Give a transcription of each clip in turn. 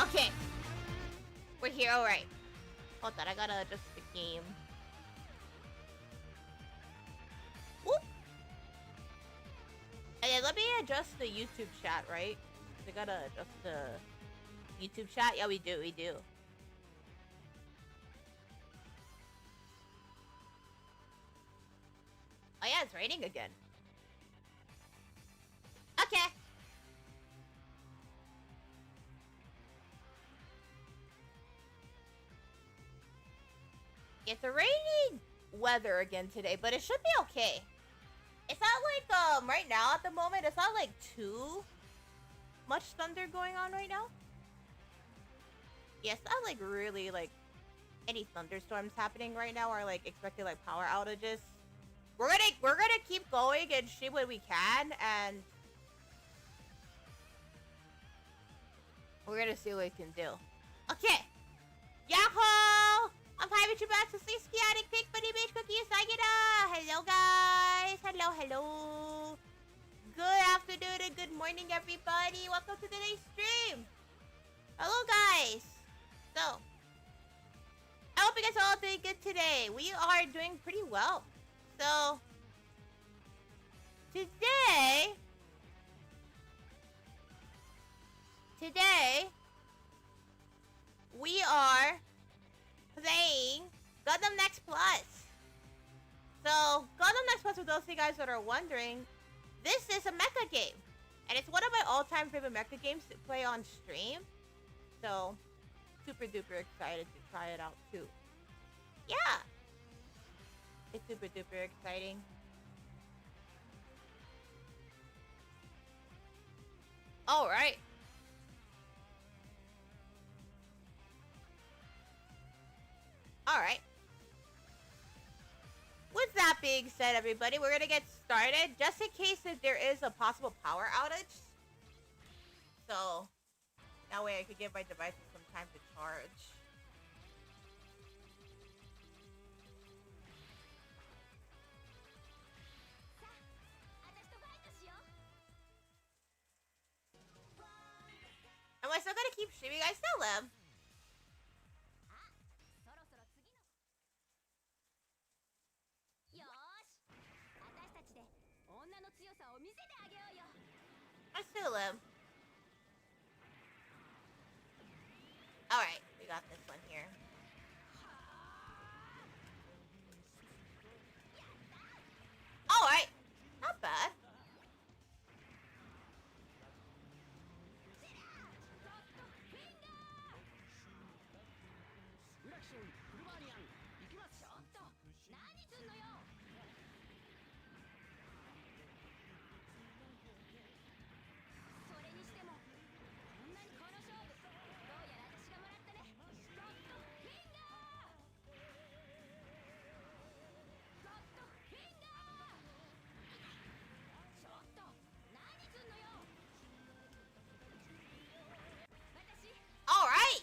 Okay. We're here, alright. Hold on, I gotta adjust the game. Whoop! And then let me adjust the YouTube chat, right? I gotta adjust the YouTube chat. Yeah, we do. Oh yeah, it's raining again. Okay. It's a rainy weather again today, but it should be okay. It's not like, right now at the moment, it's not like too much thunder going on right now. Yeah, it's not like really like any thunderstorms happening right now or like expected like power outages. We're gonna keep going and see what we can, and we're gonna see what we can do. Okay. Yahoo! I'm Hi VTuber, to see Skiatic Pig, Buddy Beach, Cooky Usagida! Hello guys! Hello! Good afternoon and good morning everybody! Welcome to today's stream! Hello guys! So, I hope you guys are all doing good today. We are doing pretty well. So, today, we are playing Gundam Next Plus. So, Gundam Next Plus, for those of you guys that are wondering, this is a mecha game. And it's one of my all-time favorite mecha games to play on stream. So, super duper excited to try it out too. Yeah! It's super duper exciting. Alright. Alright. With that being said, everybody, we're gonna get started. Just in case if there is a possible power outage. So, that way I could give my devices some time to charge. Am I still gonna keep streaming? I still am. I still am. Alright, we got this one here. Alright, not bad. Alright!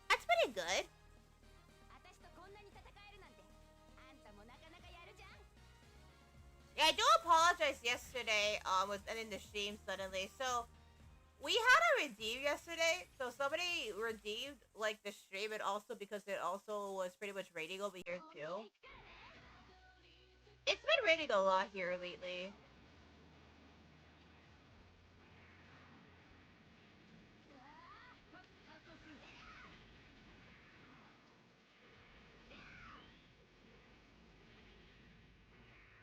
That's pretty good. Yeah, I do apologize yesterday, with ending the stream suddenly. So, we had a redeem yesterday. So, somebody redeemed, like, the stream, and also because it also was pretty much raining over here, too. It's been raining a lot here lately.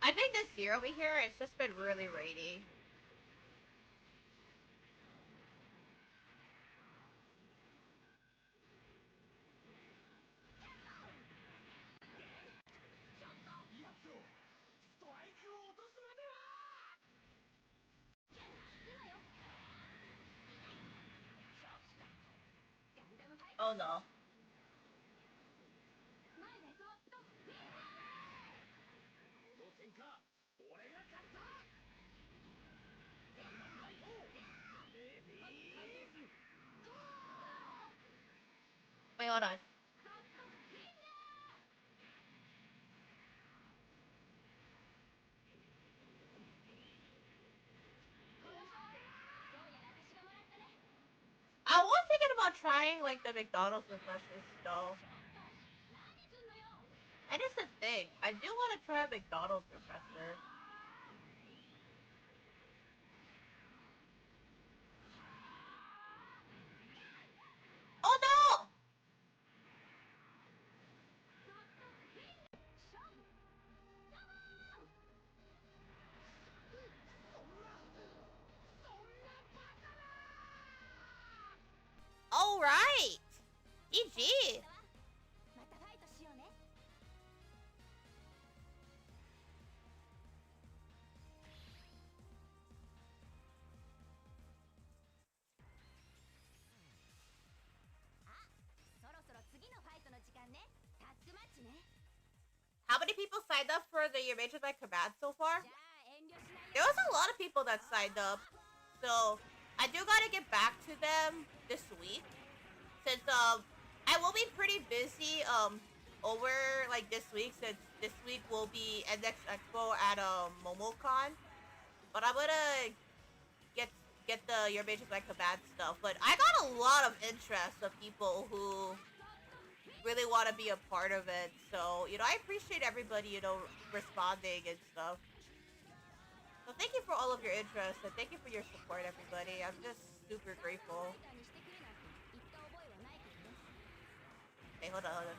I think this year over here, it's just been really rainy. Oh no. Wait, hold on. trying like the McDonald's refreshers though. And it's the thing, I do want to try a McDonald's refresher. Oh no! All right. GG. How many people signed up for the Your Majors by Command so far? There was a lot of people that signed up. So, I do gotta get back to them this week. Since, I will be pretty busy, over, like, this week. Since this week will be NX Expo at, MomoCon. But I'm gonna get the Your Majors by Command stuff. But I got a lot of interest of people who really want to be a part of it. So, you know, I appreciate everybody, you know, responding and stuff. So thank you for all of your interest and thank you for your support, everybody. I'm just super grateful. Hey, hold on, hold on.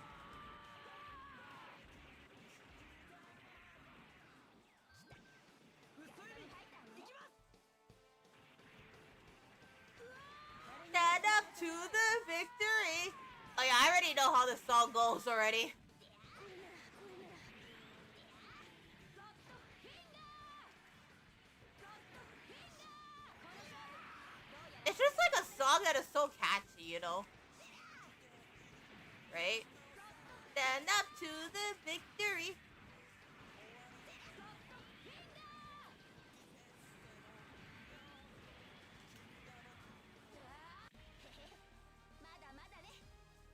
Stand up to the victory. Oh yeah, I already know how the song goes already. It's just like a song that is so catchy, you know? Right? Stand up to the victory.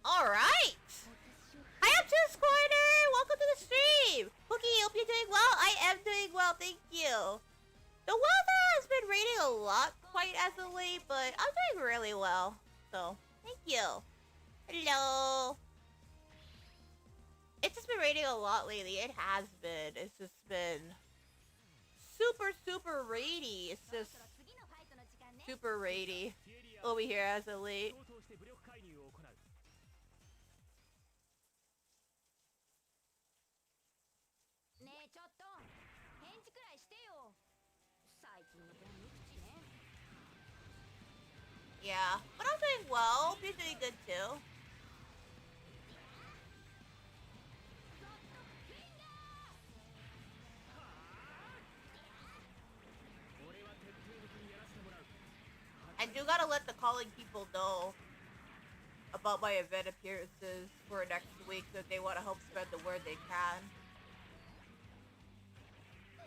Alright! Hi up to the Squirter! Welcome to the stream! Cooky, hope you're doing well. I am doing well, thank you. The weather has been raining a lot quite as of late, but I'm doing really well. So, thank you. Hello. It's just been raining a lot lately. It has been. It's just been super, super rainy. It's just super rainy over here as of late. Yeah, but I'm doing well. You're doing good too. I do gotta let the calling people know about my event appearances for next week so if they want to help spread the word, they can.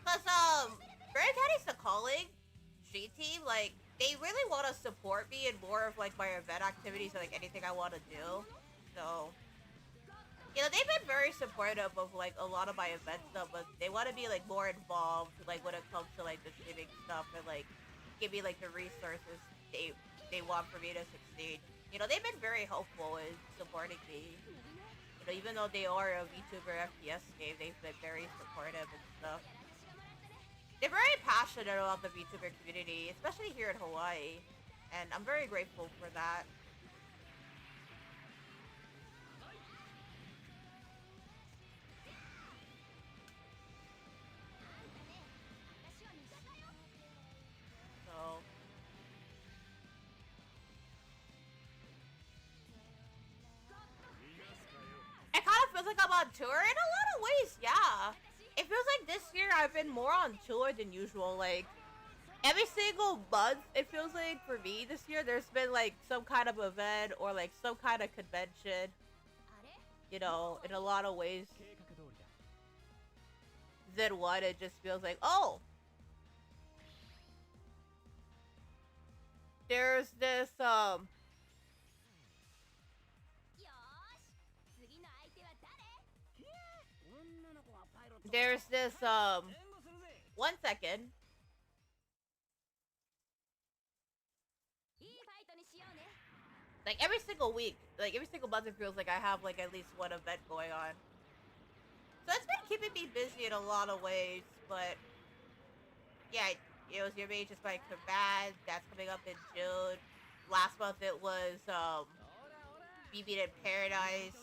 Cause Grand Caddy's the calling street team, like they really want to support me in more of like my event activities and like anything I want to do. So, you know, they've been very supportive of like a lot of my event stuff, but they want to be like more involved like when it comes to like the streaming stuff and like give me like the resources they want for me to succeed. You know, they've been very helpful in supporting me. You know, even though they are a VTuber FPS game, they've been very supportive and stuff. They're very passionate about the VTuber community, especially here in Hawaii, and I'm very grateful for that. So, it kind of feels like I'm on tour in a lot of ways, yeah. It feels like this year I've been more on tour than usual. Like, every single month, it feels like for me this year, there's been like some kind of event or like some kind of convention. You know, in a lot of ways. Than one, it just feels like, oh, there's this, there's this, 1 second. Like every single week, like every single month, it feels like I have like at least one event going on. So it's been keeping me busy in a lot of ways, but yeah, it was Your Mage is My Command. That's coming up in June. Last month it was BB in Paradise.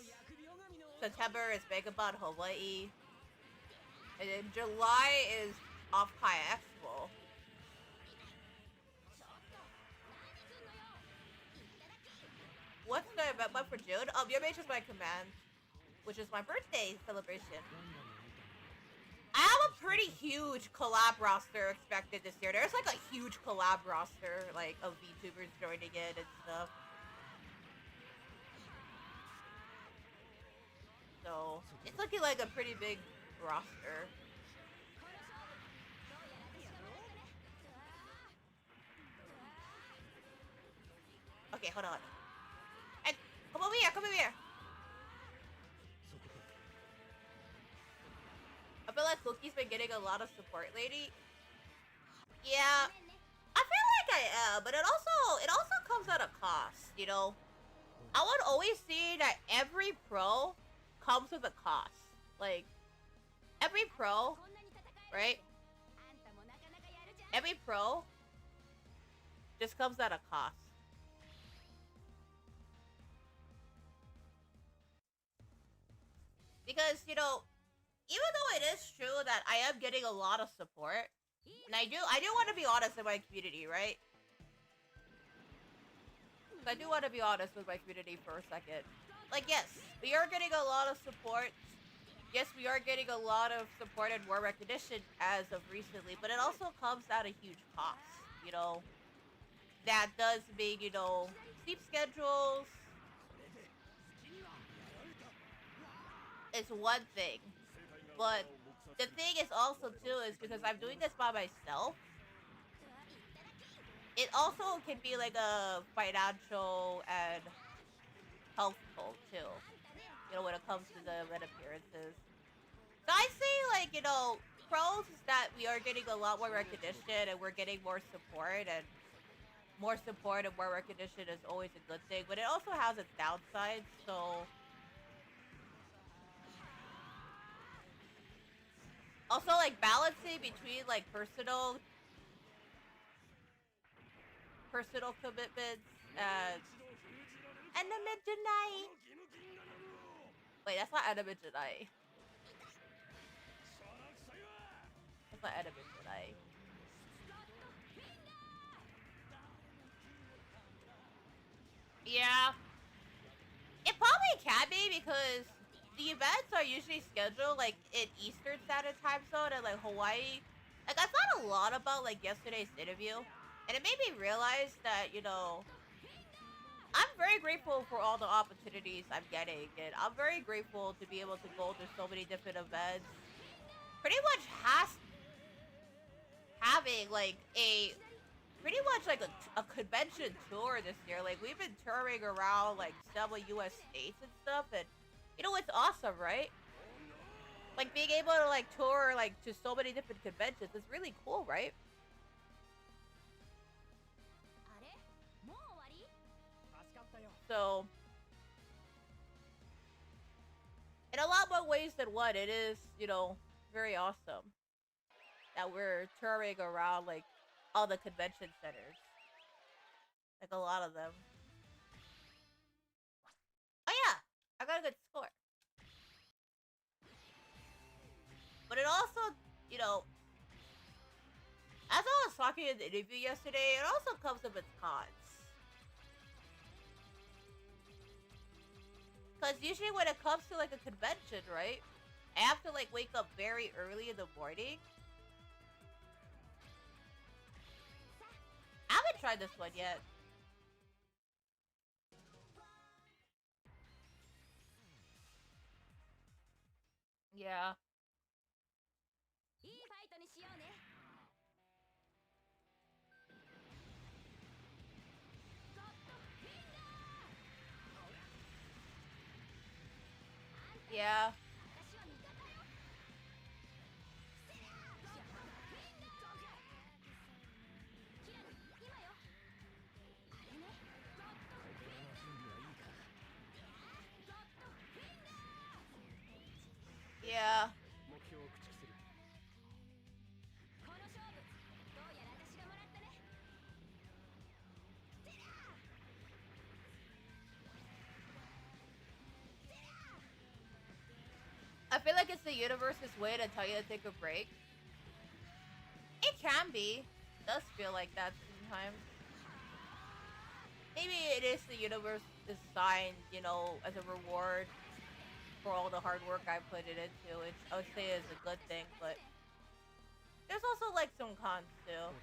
September is Megabot Hawaii. And then July is Off Kai Expo. What's the event month for June? Your Mage is My Command, which is my birthday celebration. I have a pretty huge collab roster expected this year. There's like a huge collab roster, like, of VTubers joining in and stuff. So, it's looking like a pretty big roster. Okay, hold on. And come over here, come over here. I feel like Cookie's been getting a lot of support lately. Yeah, I feel like I am, but it also comes at a cost, you know? I would always say that every pro comes with a cost. Like, every pro, right? Every pro just comes at a cost. Because, you know, even though it is true that I am getting a lot of support, and I do want to be honest in my community, right? I do want to be honest with my community for a second. Like, yes, we are getting a lot of support. Yes, we are getting a lot of support and more recognition as of recently, but it also comes at a huge cost, you know? That does mean, you know, sleep schedules is one thing. But the thing is also, too, is because I'm doing this by myself, it also can be like a financial and health toll, too. You know, when it comes to the event appearances. So I say, like, you know, pros is that we are getting a lot more recognition and we're getting more support, and more support and more recognition is always a good thing, but it also has its downsides, so... Also, like, balancing between, like, personal commitments and... Anime Junai! Wait, that's not Anime Junai. That's not Anime Junai. Yeah. It probably can be because the events are usually scheduled, like, in Eastern Standard Time Zone and, like, Hawaii. Like, I thought a lot about, like, yesterday's interview, and it made me realize that, you know, I'm very grateful for all the opportunities I'm getting, and I'm very grateful to be able to go to so many different events. Pretty much having, like, pretty much like a convention tour this year. Like, we've been touring around, like, several US states and stuff, and, you know, it's awesome, right? Like, being able to, like, tour, like, to so many different conventions is really cool, right? So, in a lot more ways than one, it is, you know, very awesome that we're touring around, like, all the convention centers. Like, a lot of them. Oh, yeah! I got a good score. But it also, you know, as I was talking in the interview yesterday, it also comes with its cons. Because usually when it comes to, like, a convention, right? I have to, like, wake up very early in the morning. I haven't tried this one yet. Yeah. Yeah. I feel like it's the universe's way to tell you to take a break. It can be. It does feel like that sometimes. Maybe it is the universe designed, you know, as a reward for all the hard work I put it into, which I would say is a good thing, but there's also like some cons too.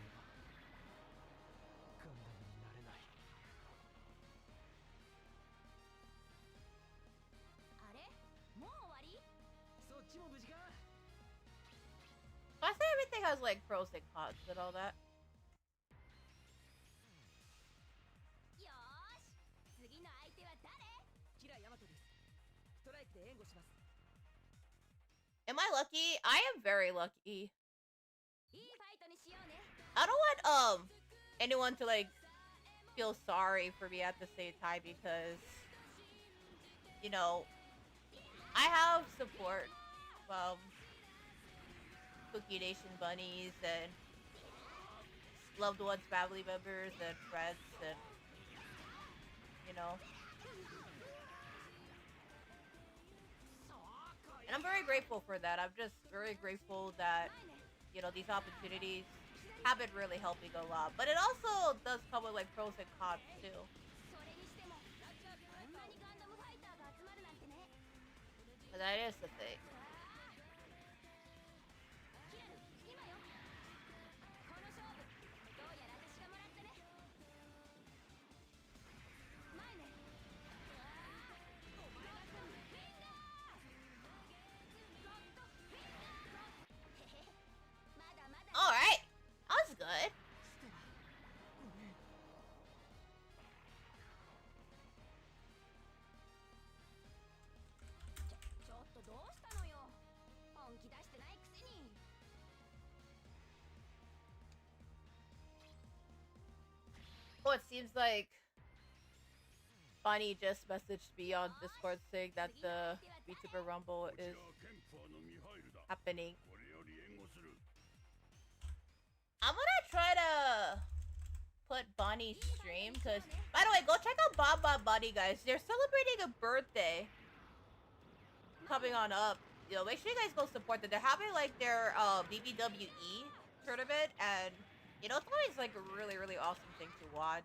I say everything has like pros and cons and all that. Am I lucky? I am very lucky. I don't want anyone to like feel sorry for me at the same time because, you know, I have support from Cookie Nation bunnies and loved ones, family members, and friends, and you know. And I'm very grateful for that. I'm just very grateful that, you know, these opportunities have been really helping a lot. But it also does come with like pros and cons too. But that is the thing. Alright. That was good. Oh, it seems like Bunny just messaged me on Discord saying that the VTuber Rumble is happening. I'm gonna try to put Bonnie's stream, because, by the way, go check out Bob Bunny, guys. They're celebrating a birthday coming on up. You know, make sure you guys go support them. They're having like their BBWE tournament, and you know, it's always like a really, really awesome thing to watch.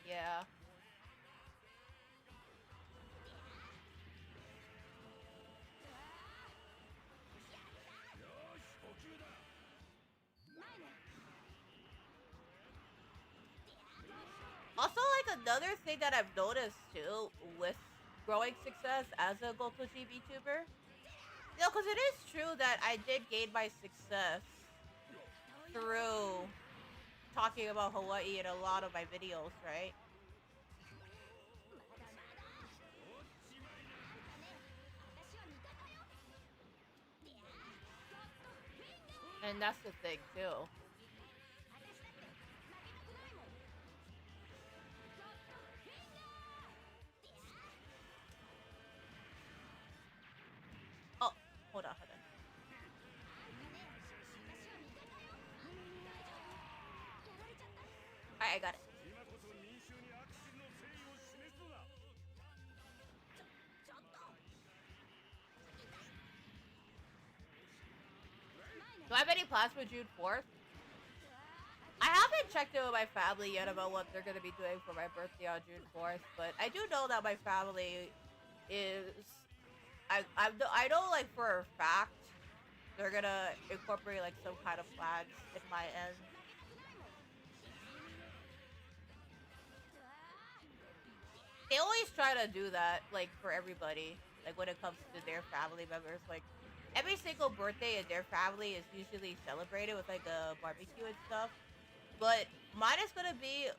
Yeah. Also, like, another thing that I've noticed too with growing success as a Gokuji VTuber, you know, because it is true that I did gain my success through talking about Hawaii in a lot of my videos, right? And that's the thing too. Oh, hold on. Alright, I got it. Do I have any plans for June 4th? I haven't checked in with my family yet about what they're going to be doing for my birthday on June 4th, but I do know that my family is... I know, like, for a fact, they're going to incorporate, like, some kind of plans in my end. They always try to do that, like, for everybody, like, when it comes to their family members. Like, every single birthday in their family is usually celebrated with, like, a barbecue and stuff. But mine is gonna be,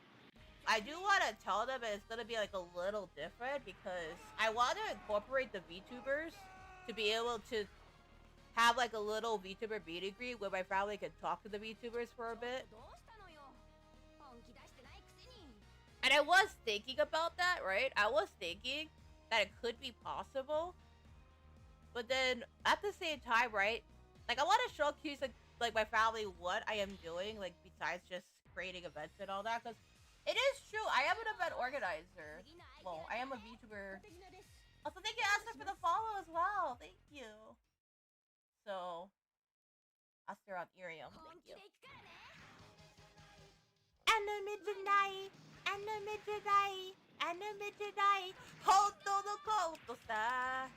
I do want to tell them it's gonna be like a little different, because I want to incorporate the VTubers to be able to have like a little VTuber meet and greet where my family can talk to the VTubers for a bit. And I was thinking about that, right? I was thinking that it could be possible, but then at the same time, right? Like, I want to showcase like my family what I am doing, like, besides just creating events and all that, because it is true, I am an event organizer. Well, I am a VTuber. Also, thank you, Aster, for the follow as well. Thank you. So, Aster on Irium. Thank you. Anime tonight. Anime tonight. Anime tonight. Hoto no koto sa.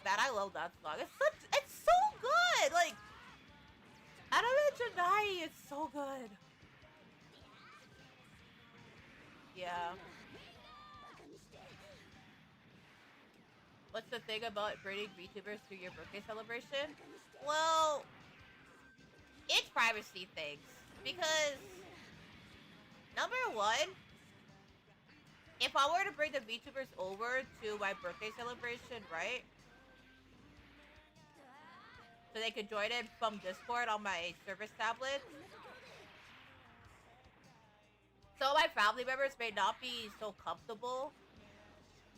Man, I love that song. It's so good. Like, Anime tonight. It's so good. Yeah. What's the thing about bringing VTubers to your birthday celebration? Well, it's privacy things. Because, number one, if I were to bring the VTubers over to my birthday celebration, right? So they could join in from Discord on my service tablet. So my family members may not be so comfortable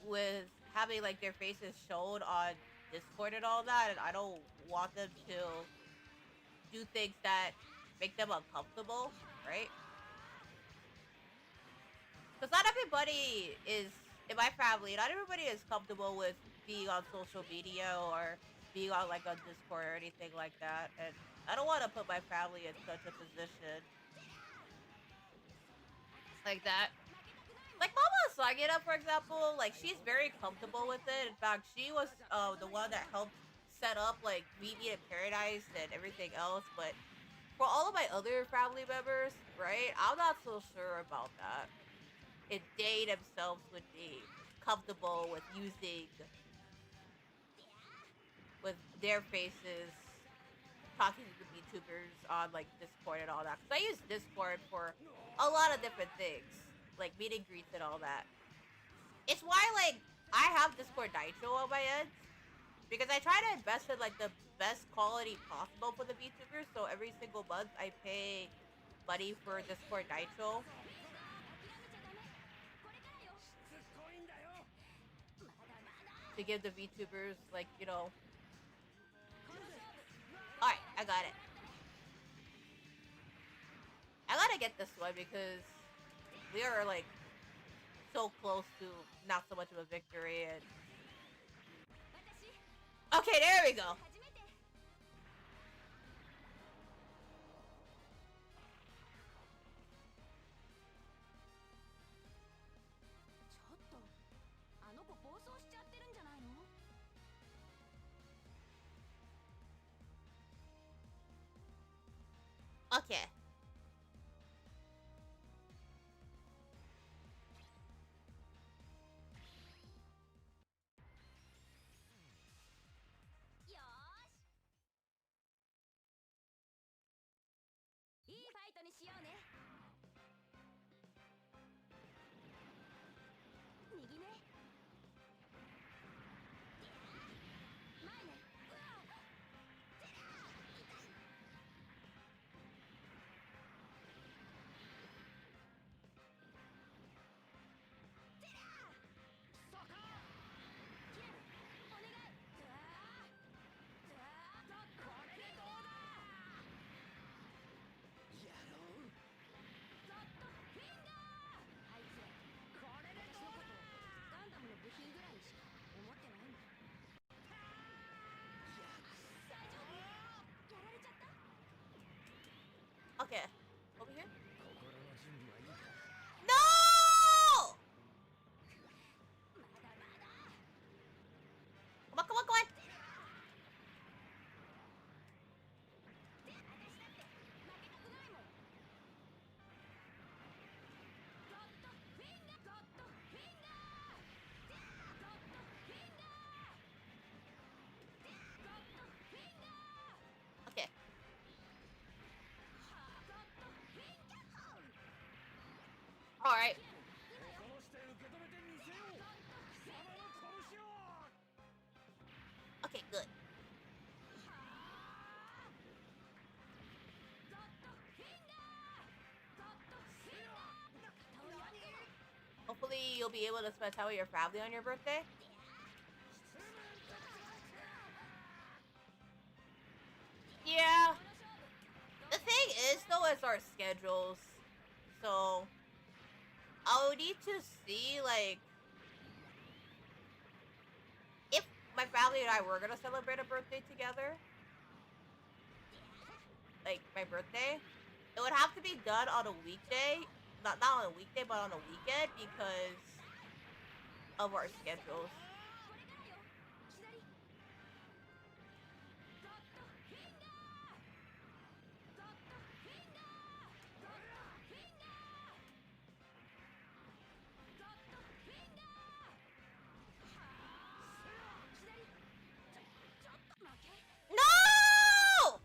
with having like their faces shown on Discord and all that, and I don't want them to do things that make them uncomfortable, right? Because not everybody is, in my family, not everybody is comfortable with being on social media or being on like on Discord or anything like that, and I don't want to put my family in such a position like that. Like Mama Usagida, for example, like she's very comfortable with it. In fact, she was the one that helped set up like Meet Me in Paradise and everything else. But for all of my other family members, right, I'm not so sure about that. If they themselves would be comfortable with using with their faces talking to the VTubers on like Discord and all that. Cause I use Discord for a lot of different things, like meet and greets and all that. It's why like I have Discord Nitro on my end because I try to invest in like the best quality possible for the VTubers. So every single month I pay money for Discord Nitro. To give the VTubers like, you know. Alright, I got it. I gotta get this one because we are like so close to not so much of a victory and okay, there we go. Okay. Okay. Over here? No! Come on, come on, come on! Okay. Alright. Okay, good. Hopefully you'll be able to spend time with your family on your birthday. Yeah. The thing is, though, is our schedules. So, I'll need to see, like, if my family and I were gonna celebrate a birthday together. Like, my birthday. It would have to be done on a weekday. Not on a weekday, but on a weekend because of our schedules. No!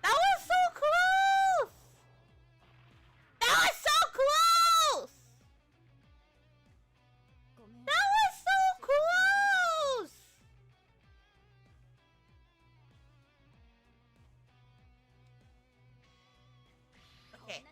That was so close! That was so close! That was so close! Okay.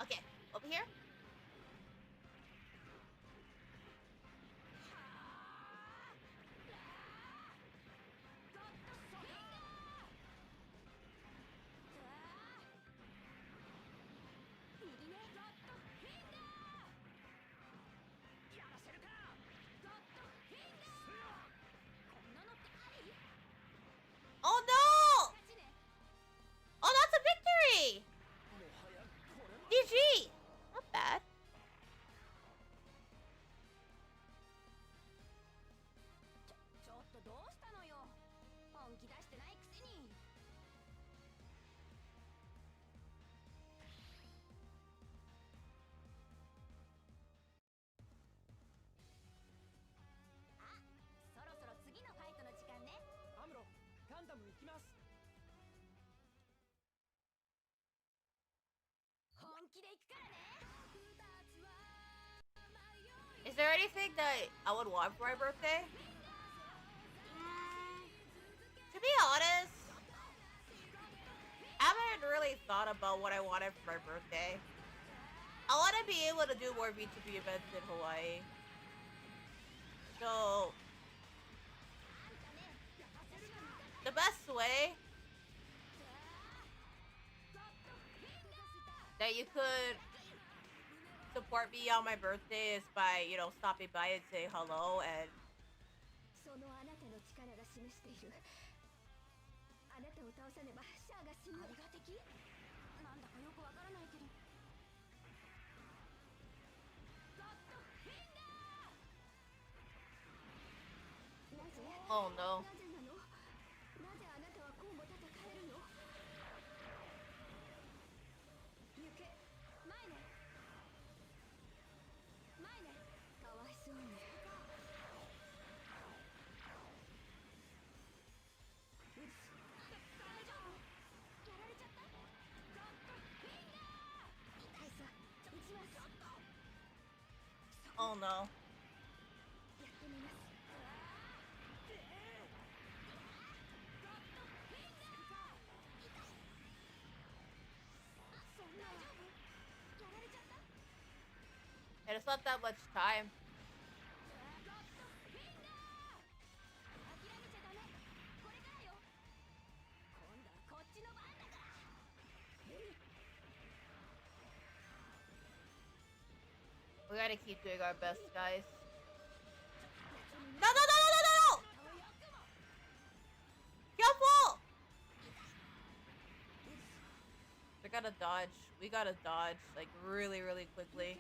Okay, over here. Oh no! Oh, that's a victory! GG! Not bad. Is there anything that I would want for my birthday? To be honest, I haven't really thought about what I wanted for my birthday. I want to be able to do more VTuber events in Hawaii. So, the best way that you could support me on my birthday is by, you know, stopping by and saying hello and oh no. Oh no. And it's not that much time. We gotta keep doing our best, guys. No, no, no, no, no, no, no! Careful! We gotta dodge. We gotta dodge, like, really, really quickly.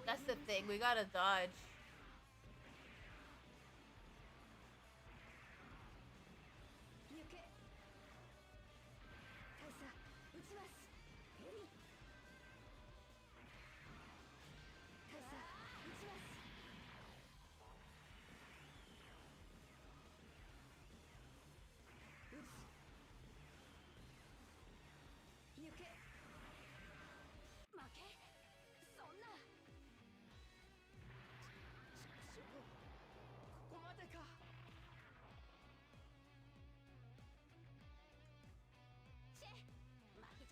That's the thing. We gotta dodge.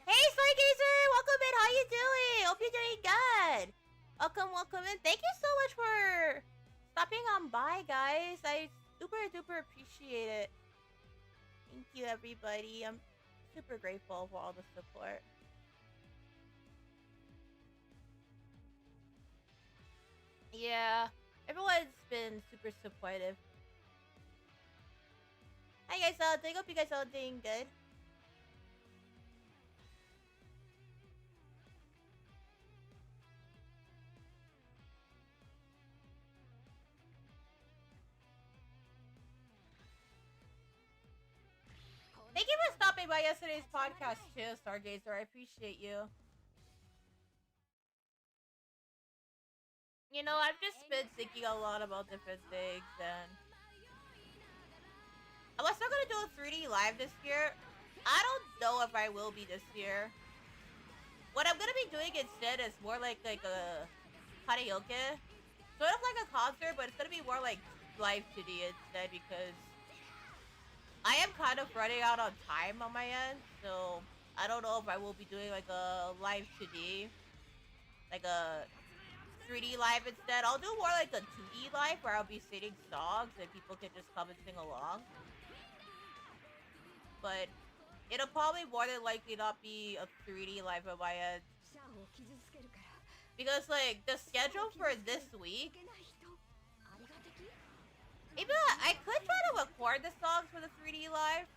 Hey, Stargazer! Welcome in. How you doing? Hope you're doing good. Welcome, welcome in. Thank you so much for stopping on by, guys. I super duper appreciate it. Thank you, everybody. I'm super grateful for all the support. Yeah, everyone's been super supportive. Hi, guys. I hope you guys all doing good. Thank you for stopping by yesterday's podcast too, Stargazer. I appreciate you. You know, I've just been thinking a lot about different things, and I was still gonna do a 3D live this year. I don't know if I will be this year. What I'm gonna be doing instead is more like a karaoke, sort of like a concert, but it's gonna be more like live 2D instead because I am kind of running out on time on my end, so I don't know if I will be doing like a live 2D, like a 3D live instead. I'll do more like a 2D live where I'll be singing songs and people can just come and sing along. But it'll probably more than likely not be a 3D live on my end. Because like the schedule for this week, maybe I could try to record the songs for the 3D live.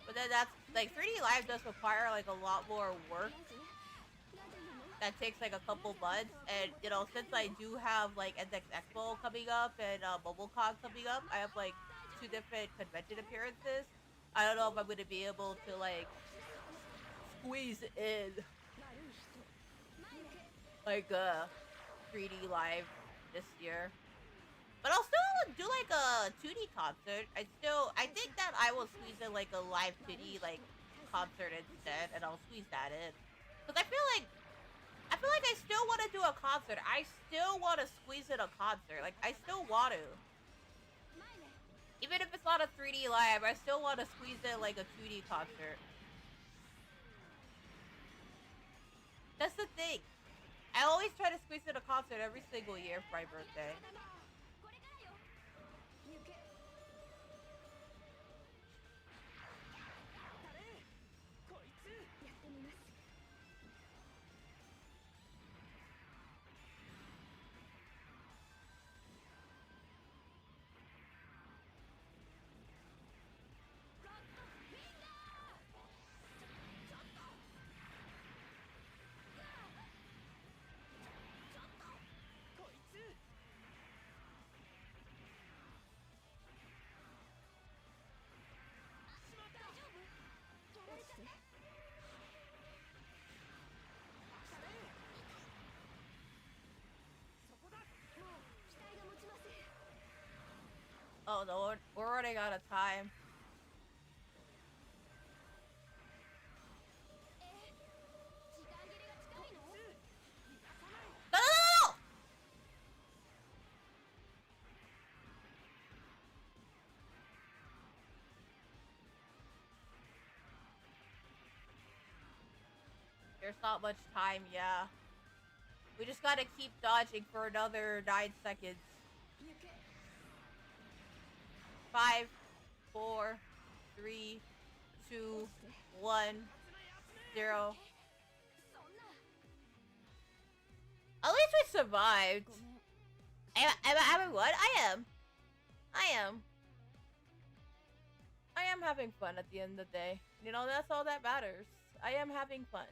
But then that's like 3D live does require like a lot more work. That takes like a couple months, and you know, since I do have like NX Expo coming up and MobileCon coming up, I have like 2 different convention appearances. I don't know if I'm gonna be able to like squeeze in like a 3D live this year. But I'll still do like a 2D concert. I think that I will squeeze in like a live 2D like concert instead, and I'll squeeze that in. Cause I feel like I still want to do a concert. I still want to squeeze in a concert. Like, I still want to. Even if it's not a 3D live, I still want to squeeze in, like, a 2D concert. That's the thing. I always try to squeeze in a concert every single year for my birthday. Oh no, we're running out of time. No, no, no, no! There's not much time, yeah. We just gotta keep dodging for another 9 seconds. 5, 4, 3, 2, 1, 0. At least we survived. Am I what? I am. I am having fun at the end of the day. You know, that's all that matters. I am having fun.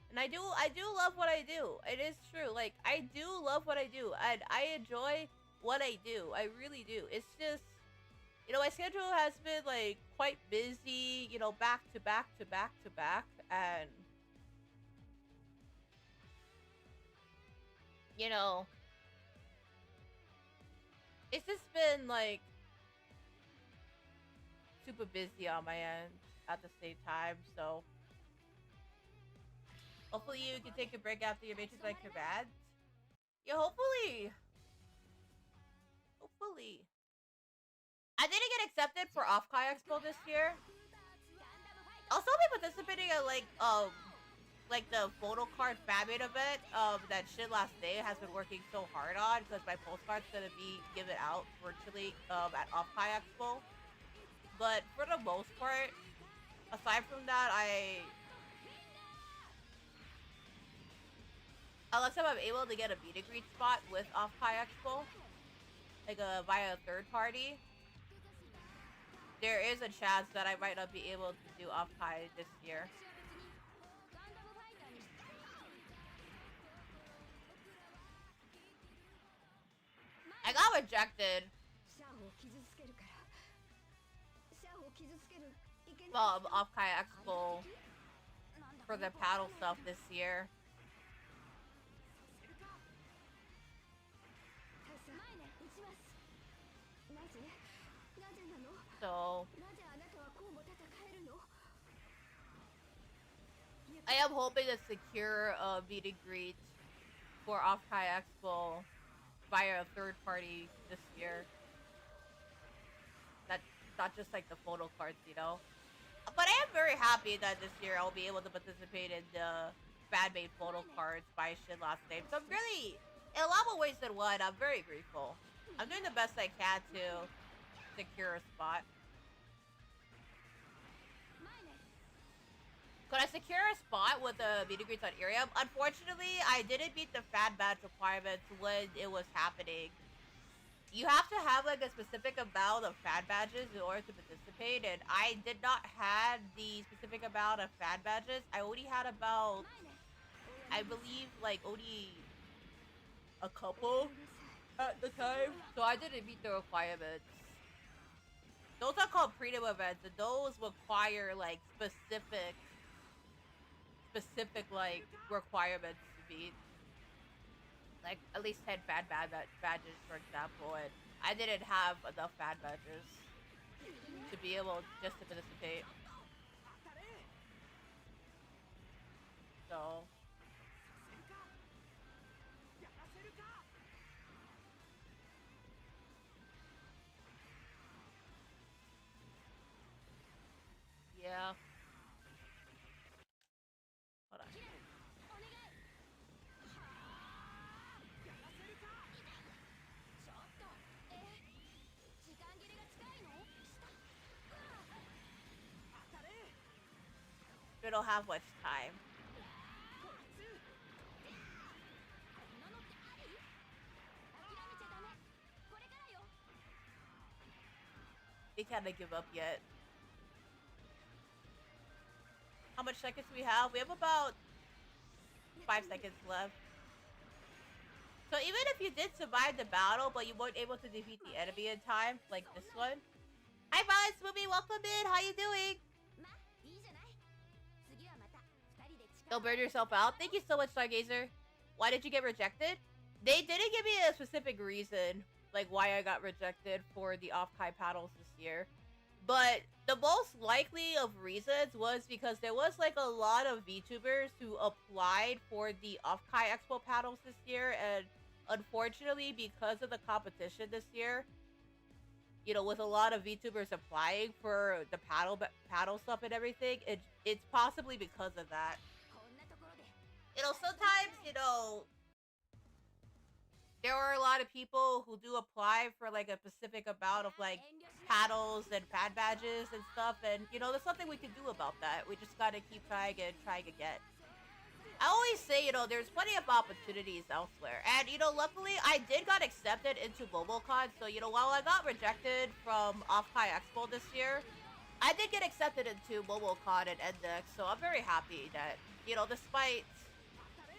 And I do love what I do. It is true. Like, I do love what I do. And I enjoy what I do. I really do. It's just, you know, my schedule has been, like, quite busy, you know, back to back to back to back. And, you know, it's just been, like, super busy on my end at the same time. So, hopefully you can take a break after your Matrix like your bad. Yeah, hopefully. Hopefully. I didn't get accepted for Off-Kai Expo this year. I'll still be participating at like the photo card fan-made event that shit last day has been working so hard on because my postcard's gonna be given out virtually at Off-Kai Expo. But for the most part, aside from that, unless I'm able to get a meet and greet spot with Off-Kai Expo, like via a third party, there is a chance that I might not be able to do Off-Kai this year. I got rejected from Off-Kai Expo for the paddle stuff this year. So I am hoping to secure a meet and greet for Off-Kai Expo via a third party this year. That's not just like the photo cards, you know. But I am very happy that this year I'll be able to participate in the fan-made photo cards by Shin last name. So I'm really, in a lot more ways than one, I'm very grateful. I'm doing the best I can to secure a spot. Could I secure a spot with the meet and greets on Irium? Unfortunately, I didn't meet the fan badge requirements when it was happening. You have to have like a specific amount of fan badges in order to participate, and I did not have the specific amount of fan badges. I only had about, I believe, like only a couple at the time, so I didn't meet the requirements. Those are called prelim events, and those require like specific like requirements to meet. Like at least 10 fan badges, for example, and I didn't have enough fan badges to be able just to participate. So yeah. Hold on. We don't have much time. They can't give up yet. How much seconds do we have? We have about 5 seconds left. So even if you did survive the battle, but you weren't able to defeat the enemy in time, like this one. Hi, Violence Movie, welcome in. How you doing? Don't burn yourself out. Thank you so much, Stargazer. Why did you get rejected? They didn't give me a specific reason, like why I got rejected for the Off-Kai paddles this year. But the most likely of reasons was because there was like a lot of VTubers who applied for the Off-Kai Expo paddles this year, and unfortunately, because of the competition this year, you know, with a lot of VTubers applying for the paddle stuff and everything, it's possibly because of that. Sometimes, there are a lot of people who do apply for like a specific amount of like paddles and fan badges and stuff, and there's something we can do about that. We just gotta keep trying and trying again. I always say, there's plenty of opportunities elsewhere. And, luckily I did got accepted into MobileCon, so, while I got rejected from Off-Kai Expo this year, I did get accepted into MobileCon and Index, so I'm very happy that, despite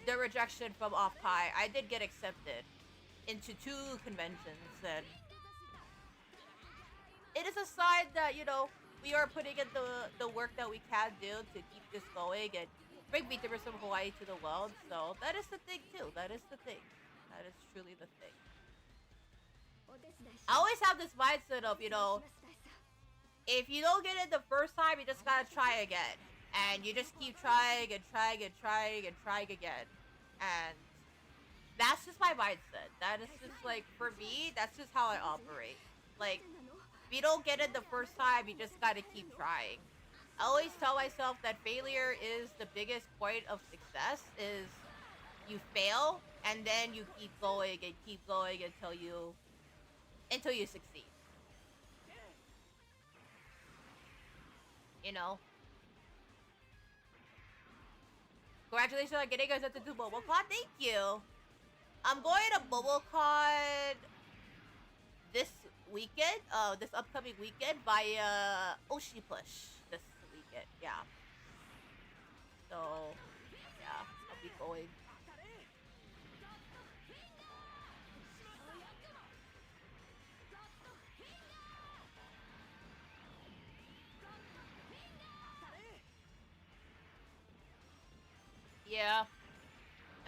the rejection from Off-Kai, I did get accepted into 2 conventions, and it is a sign that, we are putting in the work that we can do to keep this going and bring VTubers from Hawaii to the world. So that is the thing too. That is the thing. That is truly the thing. I always have this mindset of, if you don't get it the first time, you just gotta try again. And you just keep trying and trying and trying and trying again. And that's just my mindset. That is just like, for me, that's just how I operate. Like, if you don't get it the first time, you just gotta keep trying. I always tell myself that failure is the biggest point of success, is you fail and then you keep going until you succeed. Congratulations on getting us into MobileCon. Thank you. I'm going to MobileCon this weekend, this upcoming weekend via Oshi Push. This weekend, yeah. So, yeah, I'll be going. Yeah.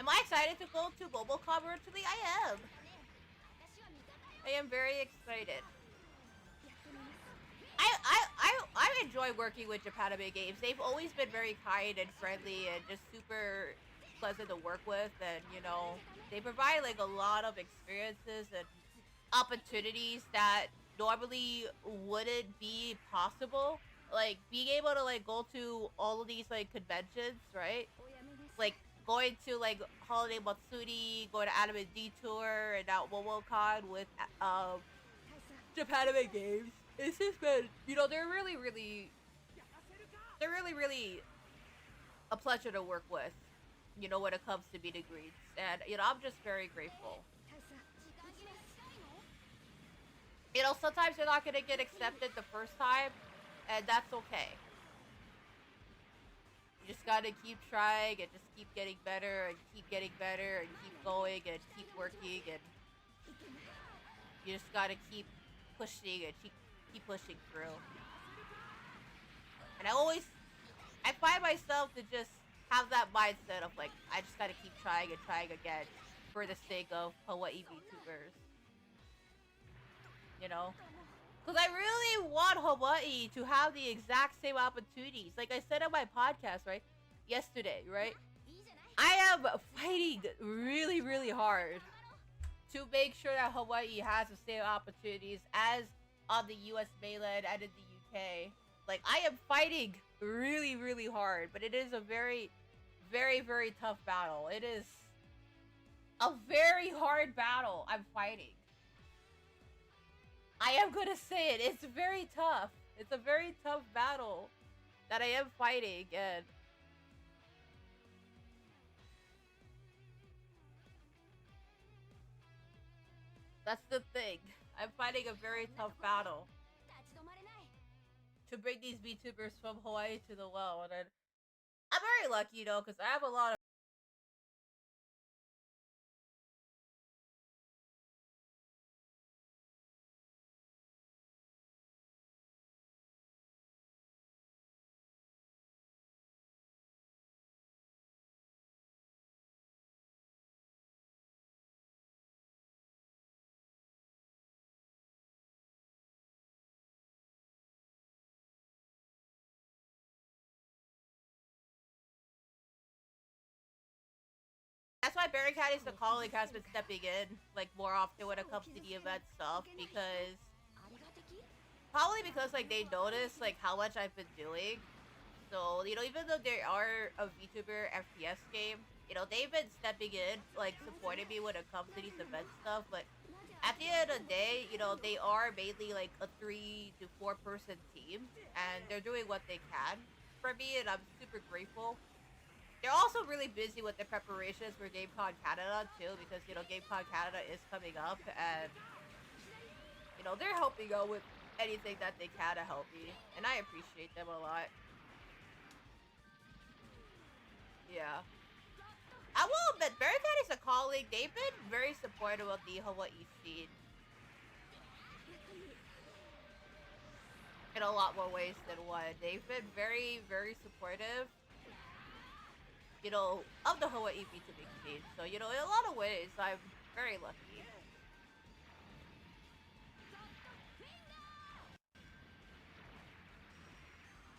Am I excited to go to MobileCon virtually? I am. I am very excited. I enjoy working with Japanime Games. They've always been very kind and friendly and just super pleasant to work with, and they provide like a lot of experiences and opportunities that normally wouldn't be possible. Like being able to like go to all of these like conventions, right? Like going to like Holiday Matsuri, going to Anime Detour, and now MomoCon with Japanime Games. It's just been, they're really, really a pleasure to work with, when it comes to meet and greets. And, I'm just very grateful. Sometimes you're not going to get accepted the first time, and that's okay. You just gotta keep trying and just keep getting better and keep getting better and keep going and keep working, and you just gotta keep pushing and keep pushing through. And I find myself to just have that mindset of like, I just gotta keep trying and trying again for the sake of Hawaii VTubers. Because I really want Hawaii to have the exact same opportunities. Like I said on my podcast, right? Yesterday, right? I am fighting really, really hard to make sure that Hawaii has the same opportunities as on the US mainland and in the UK. Like, I am fighting really, really hard, but it is a very, very, very tough battle. It is a very hard battle I'm fighting. I am gonna say it. It's very tough. It's a very tough battle that I am fighting, and that's the thing. I'm fighting a very tough battle to bring these VTubers from Hawaii to the world, and I'm very lucky, because I have a lot of that's why Barry Caddy's the colleague has been stepping in like more often when it comes to the event stuff, because probably because like they notice like how much I've been doing. So even though they are a VTuber FPS game, You know, they've been stepping in, like, supporting me when it comes to these event stuff, but at the end of the day, you know, they are mainly, like, a 3 to 4 person team, and they're doing what they can for me, and I'm super grateful. They're also really busy with the preparations for GameCon Canada, too, because, you know, GameCon Canada is coming up, and, you know, they're helping out with anything that they can to help me, and I appreciate them a lot. Yeah. I will admit, Barricade is a colleague. They've been very supportive of the Hawaii scene in a lot more ways than one. They've been very, very supportive, you know, of the Hawaii VTuber scene. So, you know, in a lot of ways, I'm very lucky.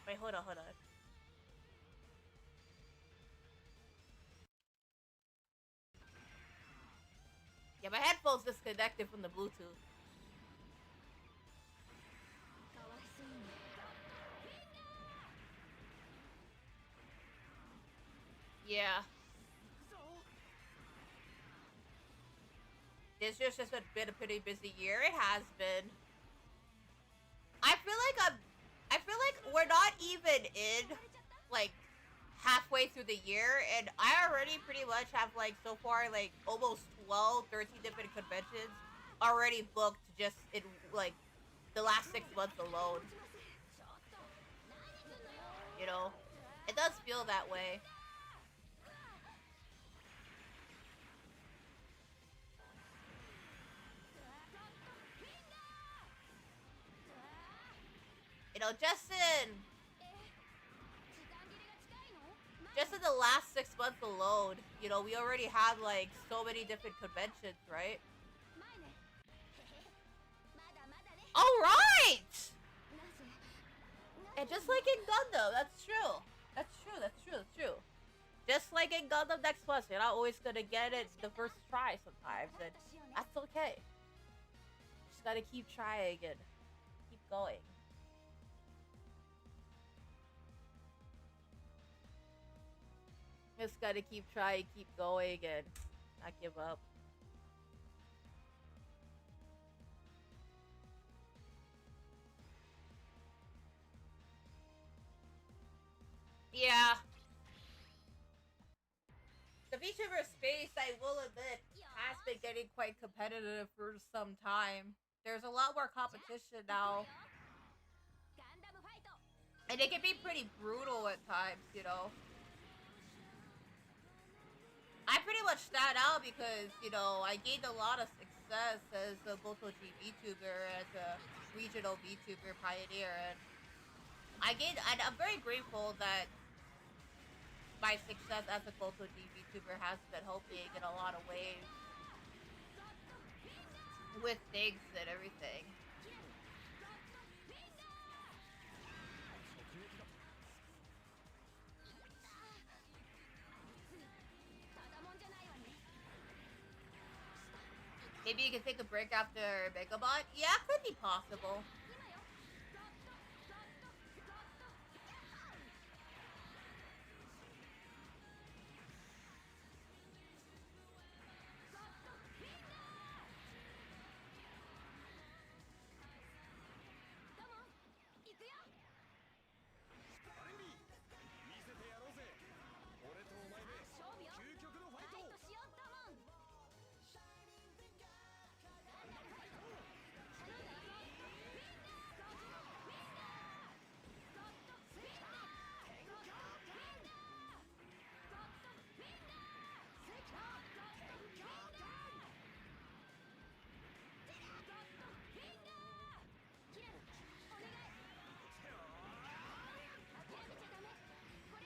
Wait, hold on, hold on. Yeah, my headphones disconnected from the Bluetooth. Yeah. It's just been a pretty busy year. It has been. I feel like we're not even in, like, halfway through the year, and I already pretty much have, like, so far, like, almost 12, 13 different conventions already booked just in, like, the last 6 months alone. You know? It does feel that way. You know, just in the last 6 months alone, you know, we already have, like, so many different conventions, right? Alright! And just like in Gundam, that's true. That's true, that's true, that's true. Just like in Gundam Next Plus, you're not always gonna get it the first try sometimes, and that's okay. Just gotta keep trying and keep going. Just gotta keep trying, keep going, and not give up. Yeah. The VTuber space, I will admit, has been getting quite competitive for some time. There's a lot more competition now. And it can be pretty brutal at times, you know. I pretty much stand out because, you know, I gained a lot of success as a Gotoji VTuber, as a regional VTuber pioneer, and I'm very grateful that my success as a Gotoji VTuber has been helping in a lot of ways with things and everything. Maybe you can take a break after Megabot? Yeah, could be possible.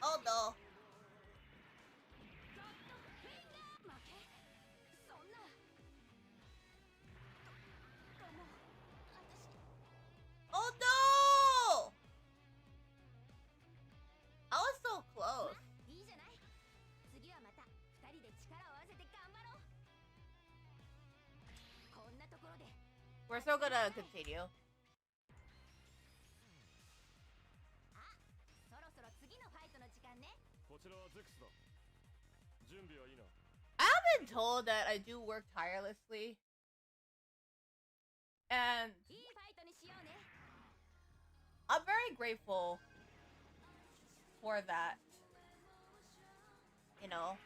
Oh no. Oh no! I was so close. We're still gonna continue. I've been told that I do work tirelessly. And I'm very grateful for that. You know.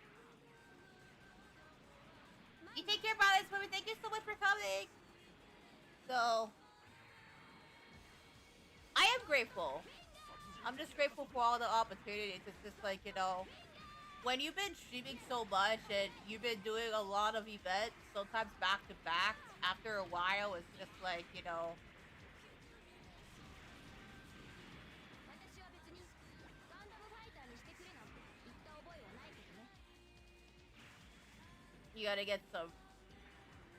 You take care, brothers. Thank you so much for coming. So, I am grateful. I'm just grateful for all the opportunities. It's just like, you know, when you've been streaming so much and you've been doing a lot of events, sometimes back to back, after a while, it's just like, you know, you gotta get some,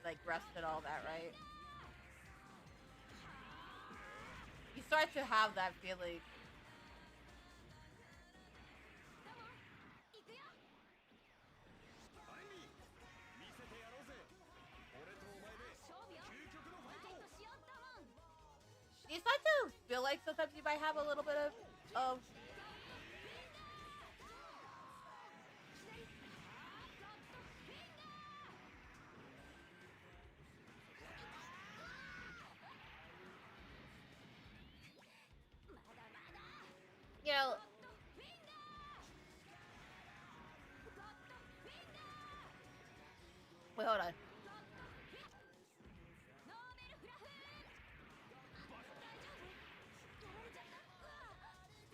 like, rest and all that, right? You start to have that feeling. You start to feel like sometimes you might have a little bit of you know, wait, hold on.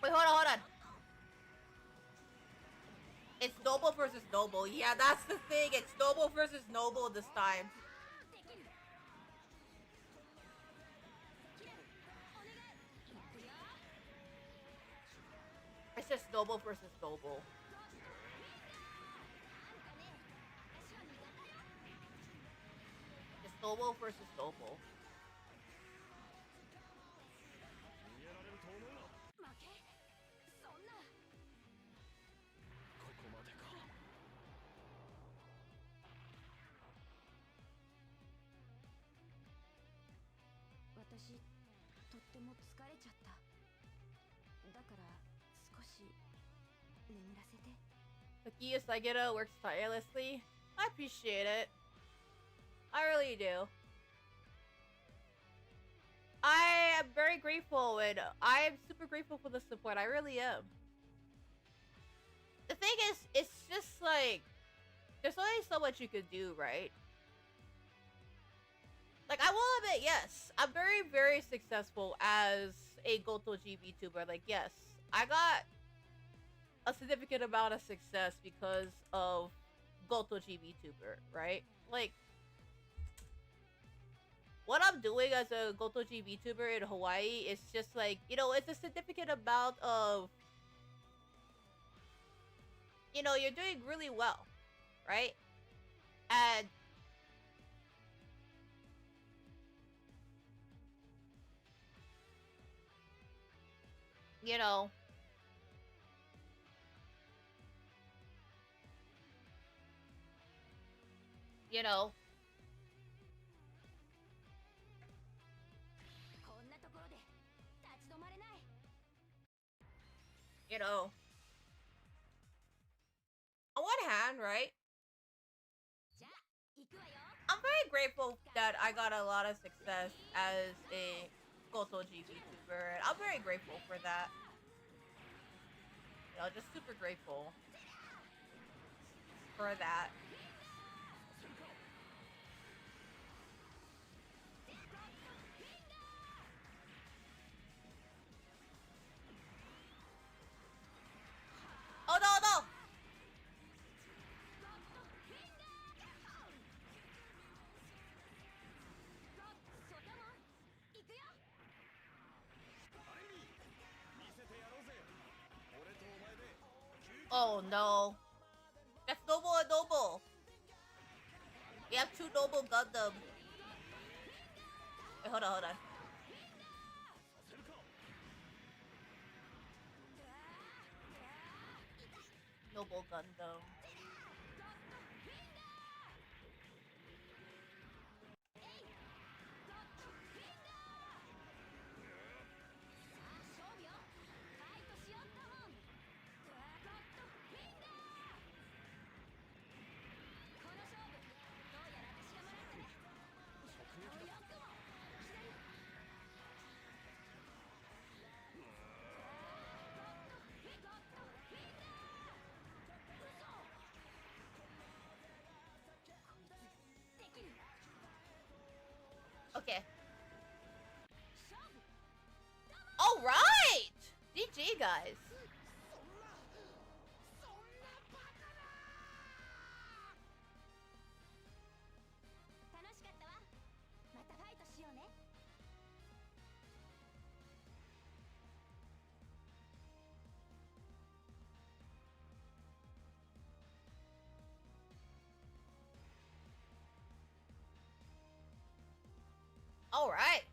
Wait, hold on. It's Noble versus Noble. Yeah, that's the thing. It's Noble versus Noble this time. It's just Noble versus Noble. It's Noble versus Noble. Cooky Usagida works tirelessly. I appreciate it. I really do. I am very grateful, and I am super grateful for the support. I really am. The thing is, it's just like, there's only so much you could do, right? Like, I will admit, yes, I'm very, very successful as a Goto G VTuber. Like, yes, I got a significant amount of success because of Goto G VTuber, right? Like, what I'm doing as a Goto G VTuber in Hawaii is just like, you know, it's a significant amount of, you know, you're doing really well, right? And you know, you know, you know, on one hand, right? I'm very grateful that I got a lot of success as a Goto G VTuber, and I'm very grateful for that. You know, just super grateful for that. Oh no, no! Oh no. That's Noble and Noble. We have two Noble Gundam. Wait, hold on, hold on. Noble Gundam. Okay. All right. GG, guys. All right.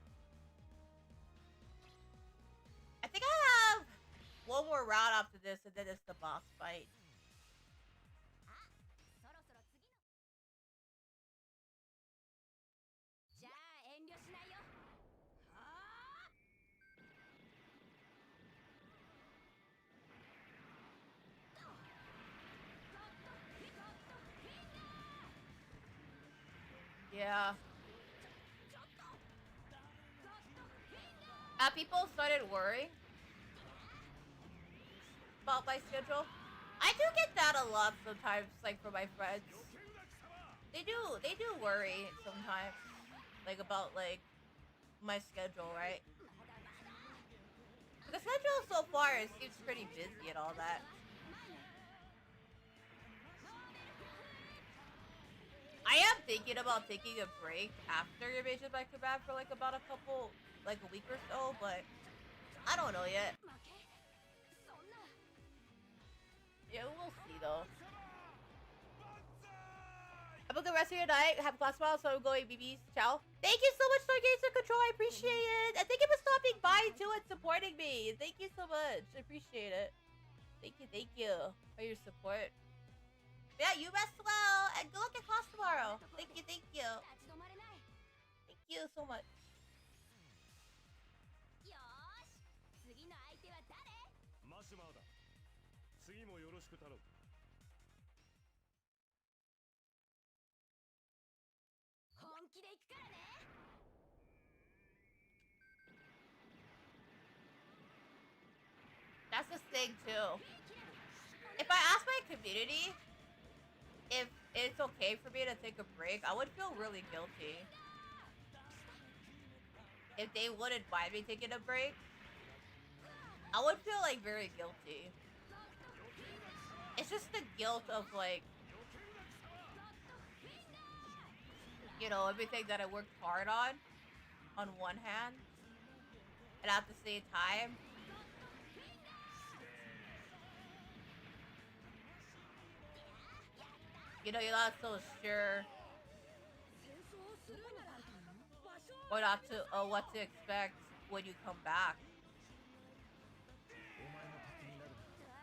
I think I have one more round after this, and then it's the boss fight. Yeah. People started worrying about my schedule. I do get that a lot sometimes, like from my friends. They do worry sometimes, like about like my schedule, right? The schedule so far it seems pretty busy and all that. I am thinking about taking a break after Invasion by Kebab for like about a week or so, but I don't know yet. Yeah, we'll see though. Have a good rest of your night. Have a class tomorrow, so I'm going BBs. Ciao. Thank you so much, Stargazer Control. I appreciate it. And thank you for stopping by too and supporting me. Thank you so much. I appreciate it. Thank you for your support. Yeah, you rest well and good luck at class tomorrow. Thank you. Thank you so much. That's the thing too. If I ask my community if it's okay for me to take a break, I would feel really guilty. If they wouldn't mind me taking a break, I would feel like very guilty. It's just the guilt of like, you know, everything that I worked hard on one hand, and at the same time, you know, you're not so sure or not to what to expect when you come back.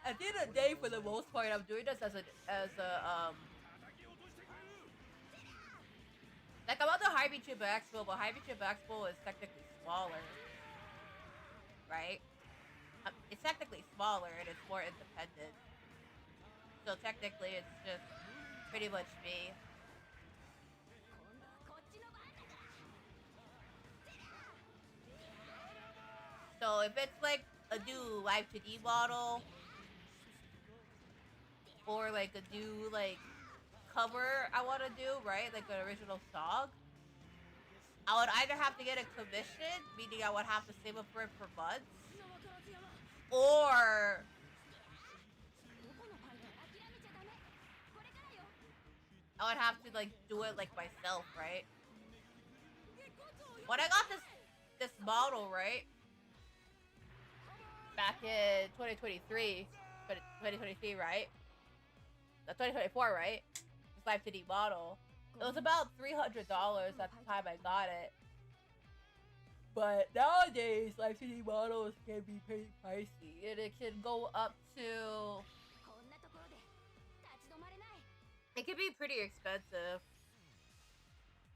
At the end of the day, for the most part, I'm doing this as a like I'm on the High VTuber Expo, but High VTuber Expo is technically smaller, right? It's technically smaller and it's more independent. So technically, it's just pretty much me. So if it's like a new live 2D model or like a new like cover I want to do, right? Like an original song, I would either have to get a commission, meaning I would have to save up for it for months, or I would have to like do it like myself, right? When I got this model, right, back in 2023, right? 2024, right? This live 2D model. It was about $300 at the time I got it. But nowadays, live 2D models can be pretty pricey, and it can go up to. It can be pretty expensive.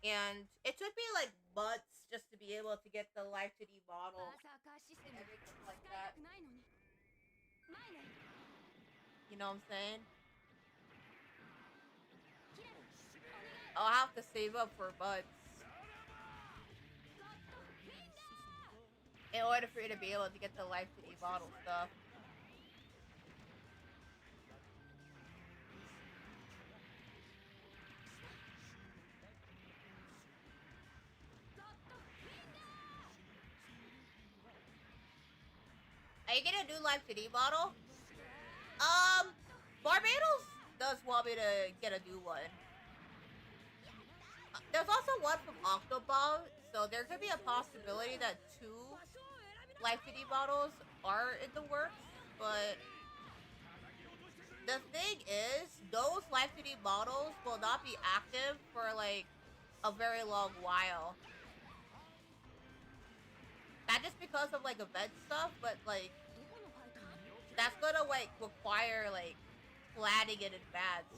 And it took me like months just to be able to get the live 2D model and everything like that. You know what I'm saying? I'll have to save up for months in order for you to be able to get the live 2D model stuff. Are you gonna do live 2D model? Barbados does want me to get a new one. There's also one from Octobomb, so there could be a possibility that 2 live 2D models are in the works, but the thing is, those live 2D models will not be active for like a very long while. Not just because of like event stuff, but like that's gonna like require like planning in advance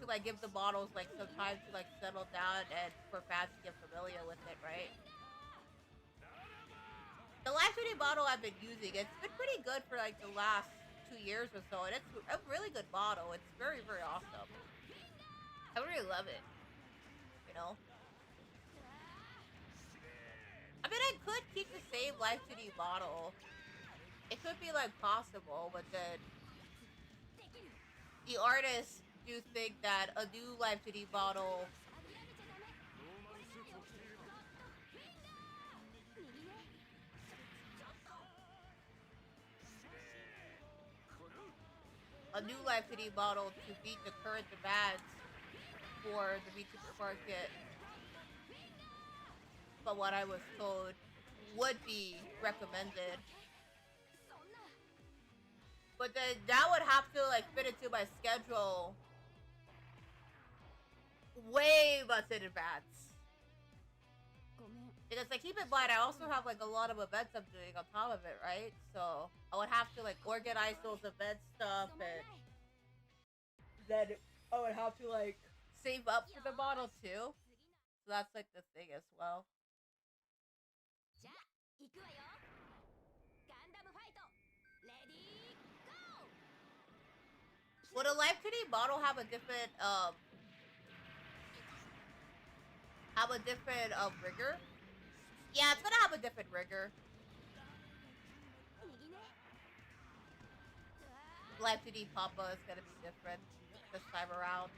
to like give the models like some time to like settle down and for fans to get familiar with it, right? The live 2D model I've been using, it's been pretty good for like the last 2 years or so, and it's a really good model. It's very, very awesome. I really love it, you know? I mean, I could keep the same live 2D model. It could be like possible, but then the artists do think that a new live 2D model to meet the current demands for the VTuber market, but what I was told would be recommended. But then that would have to like fit into my schedule way much in advance. Because like keep in mind, I also have like a lot of events I'm doing on top of it, right? So I would have to like organize those event stuff, and then I would have to like save up for the model too. So that's like the thing as well. Would a live 2D model have a different rigger? Yeah, it's gonna have a different rigger. Live 2D Papa is gonna be different this time around.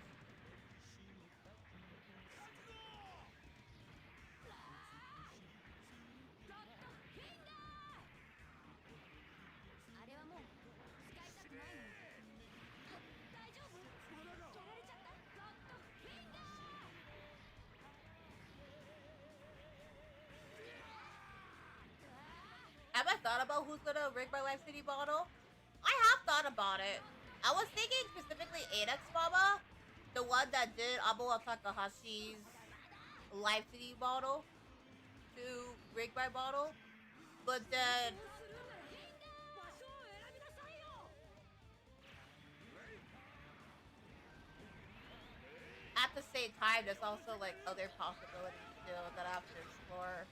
Have I thought about who's gonna rig my live 2D model? I have thought about it. I was thinking specifically Adex Mama, the one that did Abo Takahashi's live 2D model, to rig my model. But then at the same time, there's also like other possibilities still that I have to explore.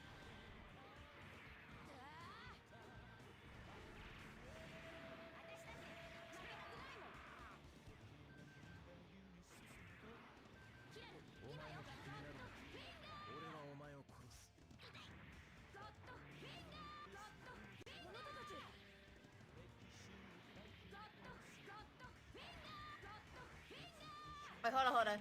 Wait, hold on.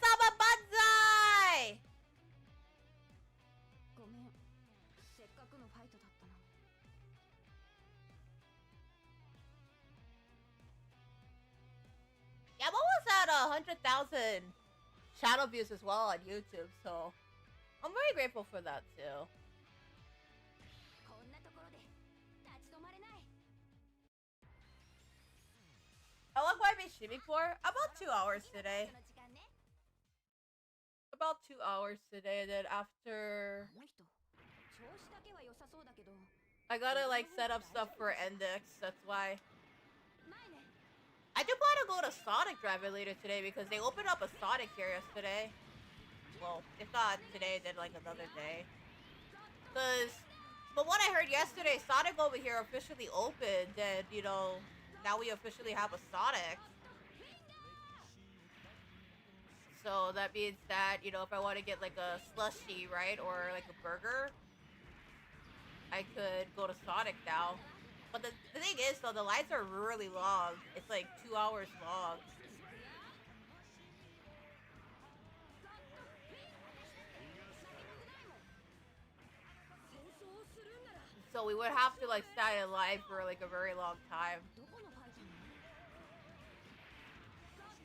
Sama Banzai! Yeah, I'm almost at 100,000 channel views as well on YouTube, so I'm very grateful for that too. How long have I been streaming for? About 2 hours today. About 2 hours today, and then after I gotta like set up stuff for Index, that's why. I do plan to go to Sonic Drive-In later today because they opened up a Sonic here yesterday. Well, if not today, then like another day. Cause, but what I heard yesterday, Sonic over here officially opened, and you know, now we officially have a Sonic. So that means that, you know, if I want to get like a slushie, right, or like a burger, I could go to Sonic now. But the thing is, though, the lines are really long. It's like 2 hours long. So we would have to like stand in line for like a very long time.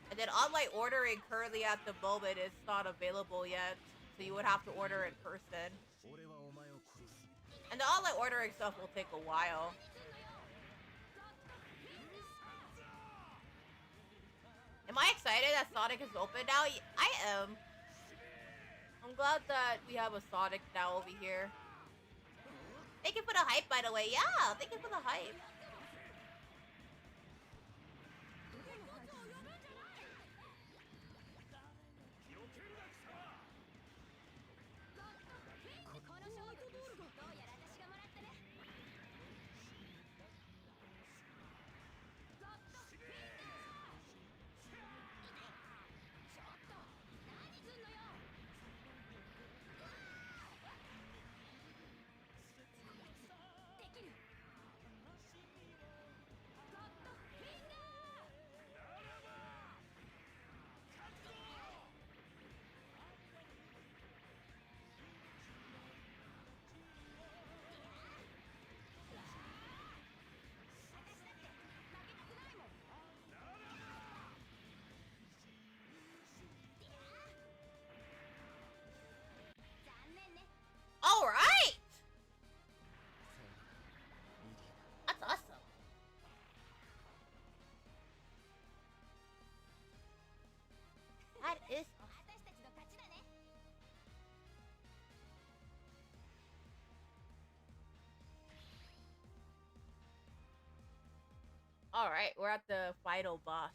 And then online ordering currently at the moment is not available yet. So you would have to order in person. And the online ordering stuff will take a while. Am I excited that Sonic is open now? I am. I'm glad that we have a Sonic now over here. Thank you for the hype, by the way. Yeah, thank you for the hype. All right. That's awesome. That is awesome. All right, we're at the final boss.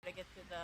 To get to the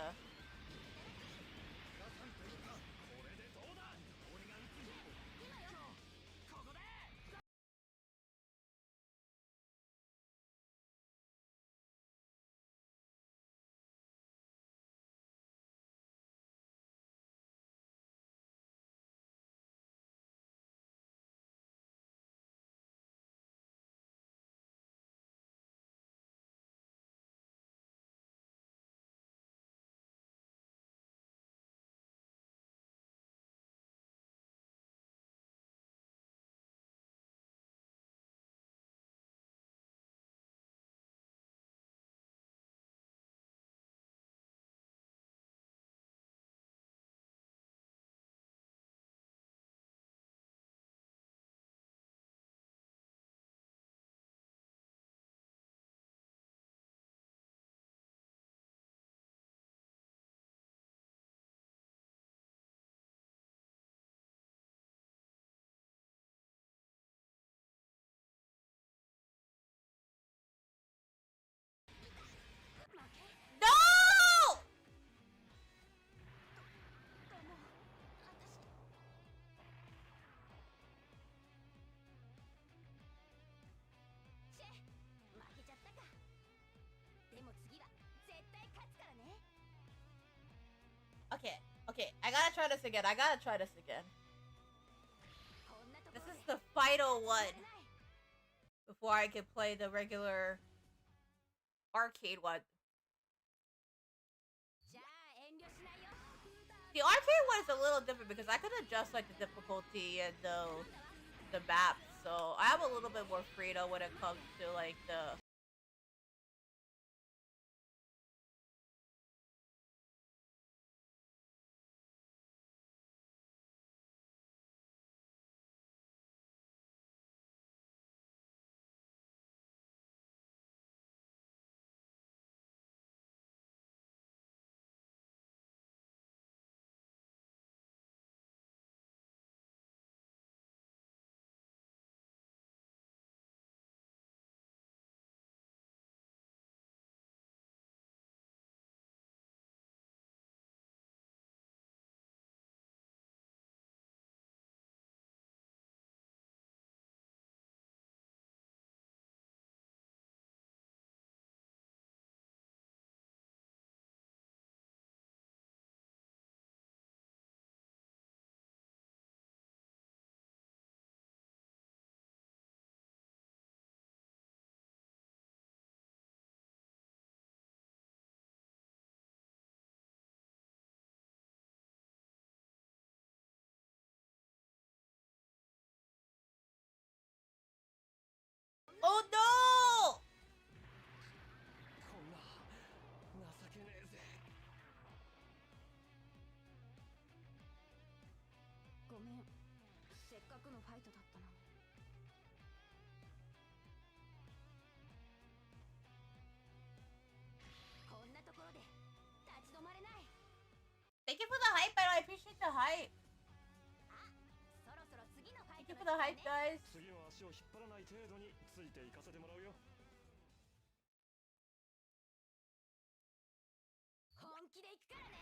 No! Okay, okay, I gotta try this again. This is the final one before I can play the regular arcade one. The arcade one is a little different because I can adjust like the difficulty and the maps, so I have a little bit more freedom when it comes to like the Oh no! こんな情けねえぜ。ごめん、せっかくのファイトだったのに。こんなところで立ち止まれない。 Thank you for the hype, but I appreciate the hype. そろそろ次のファイ Thank ト you の for the 時間 hype, ね。 guys. 次は足を引っ張らない程度についていかせてもらうよ。本気で行くからね。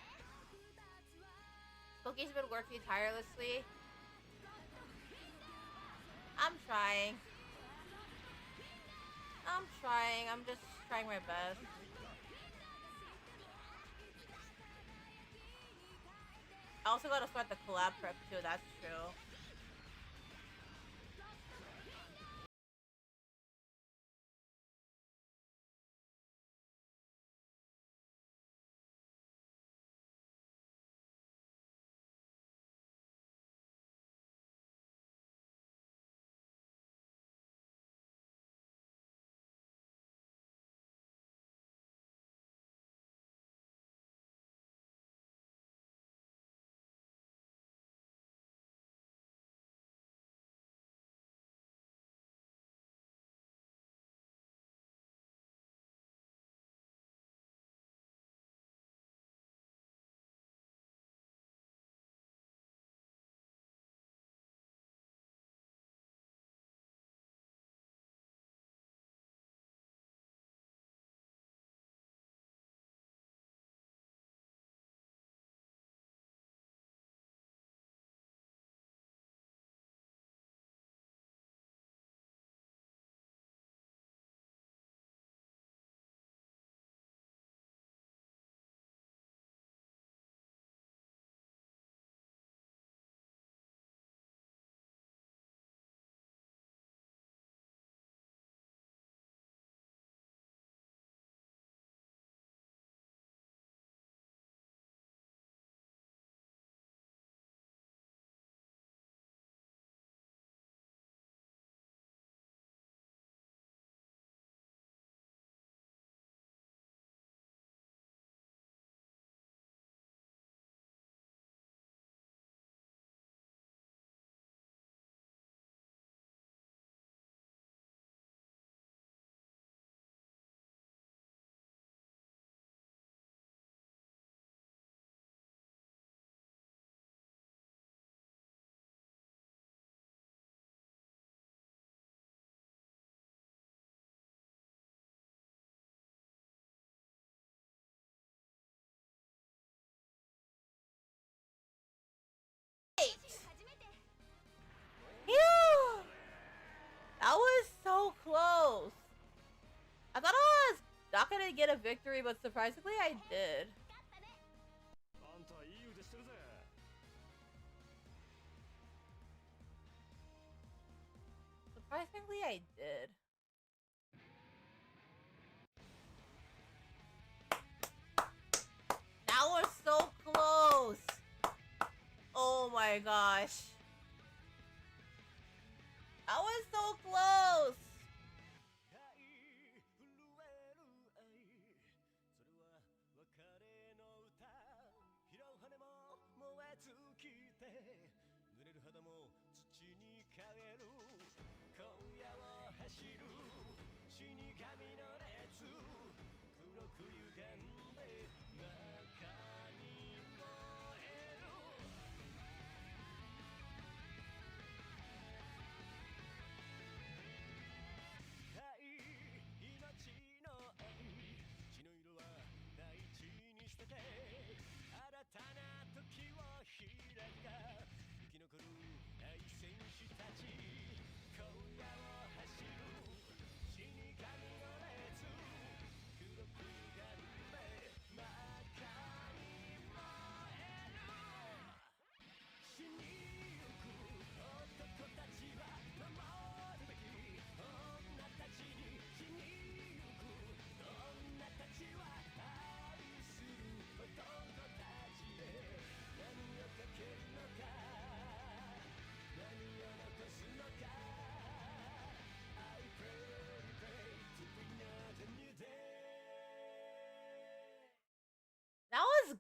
Cooky's been working tirelessly. I'm trying. I'm just trying my best. I also gotta start the collab prep too, that's true. Phew! That was so close. I thought I was not gonna get a victory, but surprisingly I did. あんたいい腕してるぜ。Surprisingly I did. That was so close. Oh my gosh. That was so close.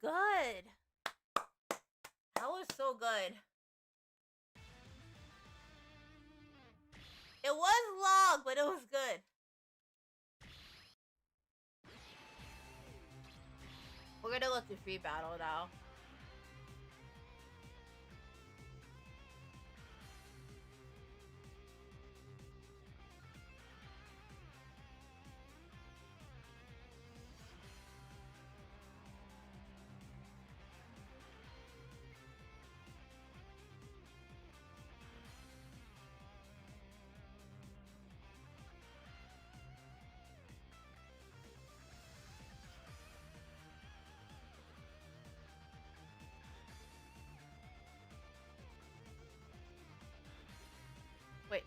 good. That was so good. It was long, but it was good. We're gonna go to free battle now. Wait.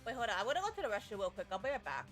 Wait, hold on. I want to go to the restroom real quick. I'll be right back.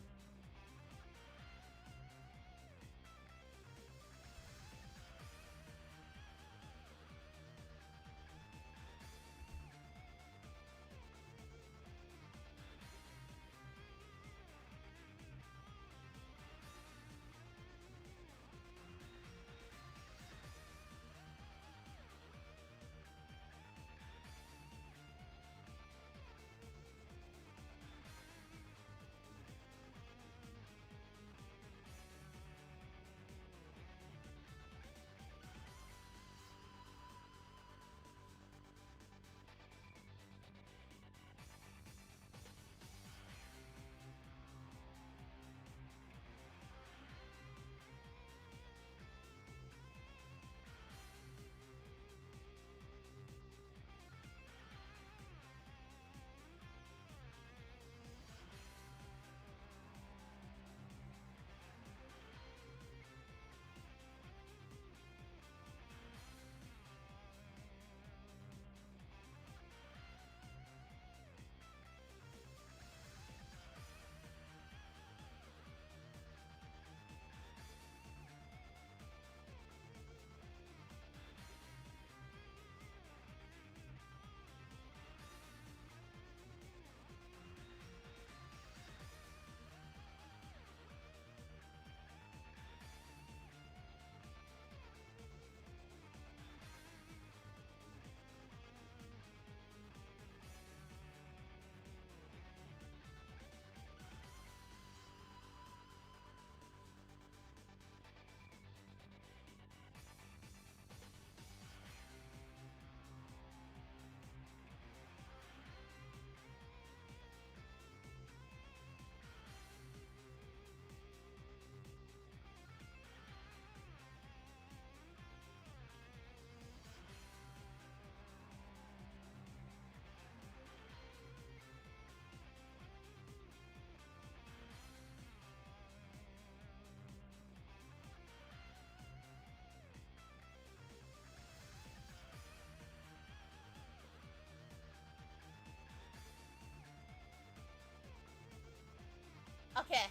Okay,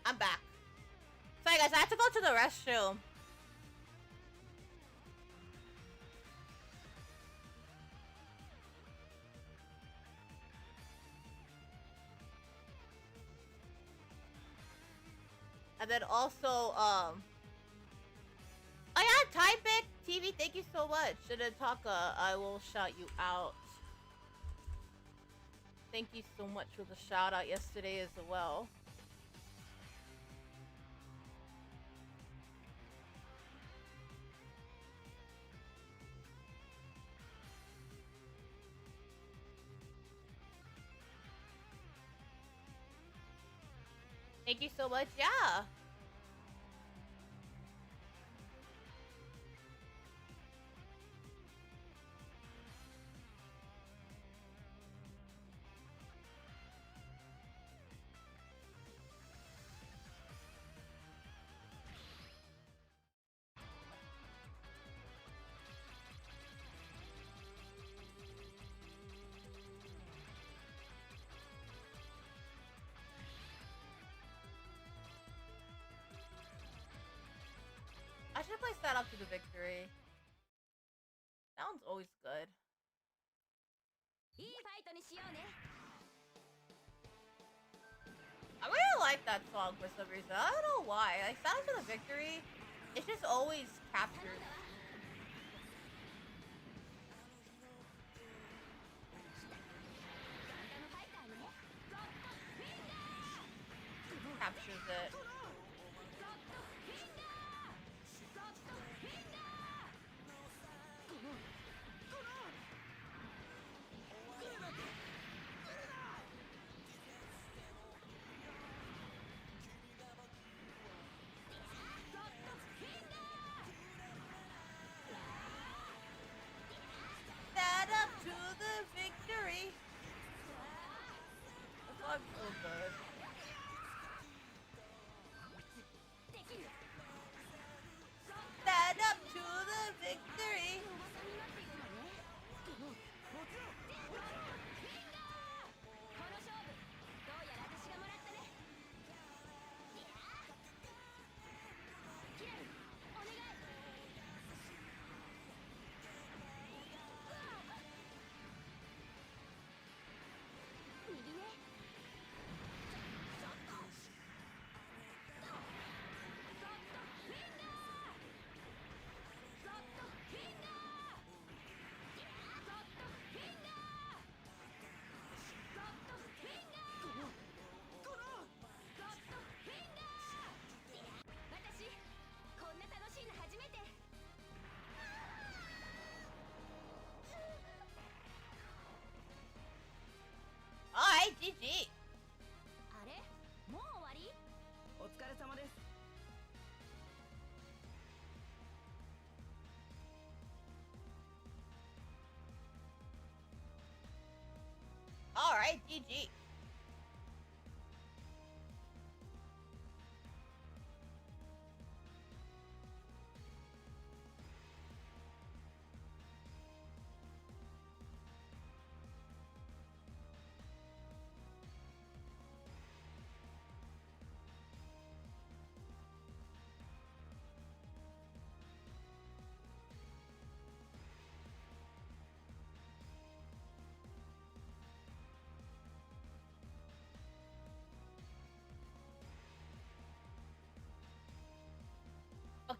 I'm back. Sorry guys, I had to go to the restroom. And then also, oh yeah, type it. TV, thank you so much. Shidetaka, I will shout you out. Thank you so much for the shout out yesterday as well. Thank you so much. Yeah. I should play Stand Up to the Victory. That one's always good. いいファイトにしようね I really like that song for some reason. I don't know why. Like Stand Up to the Victory, it's just always captured. Captures it. Stand up to the victory. That song's so good. Stand up to the victory. Alright, GG. あれもう終わりお疲れ様です Alright, GG.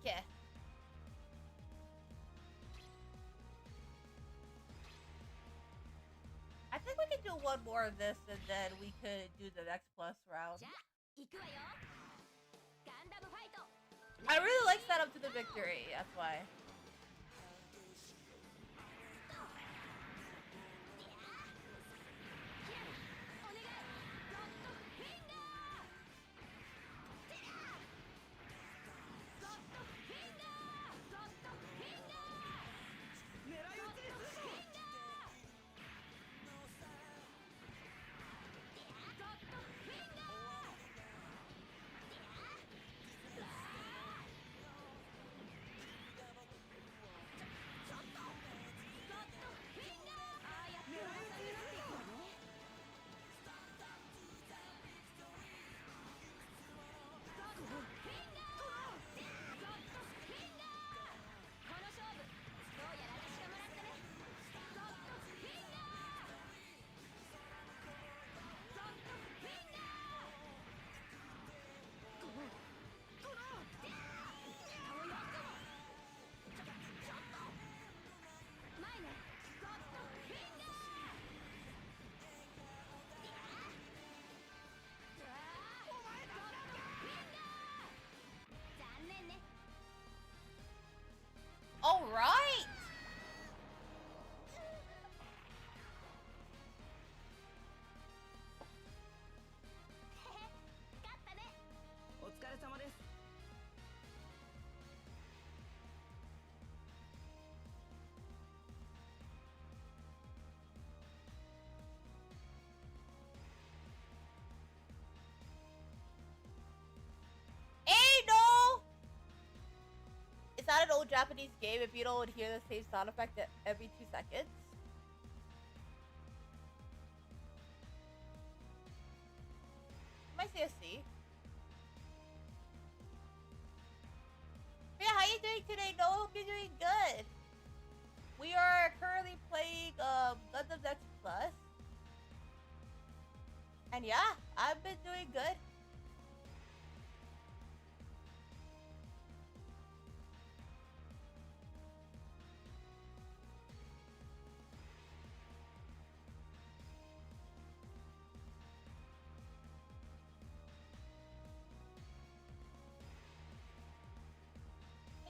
Okay. I think we can do one more of this and then we could do the next plus round. じゃあ行くわよガンダムファイト I really like Stand Up to the Victory, that's why. Japanese game if you don't hear the same sound effect every 2 seconds. Might say a C. Yeah, how you doing today? No, hope you're doing good. We are currently playing Gundam X Plus. And yeah, I've been doing good.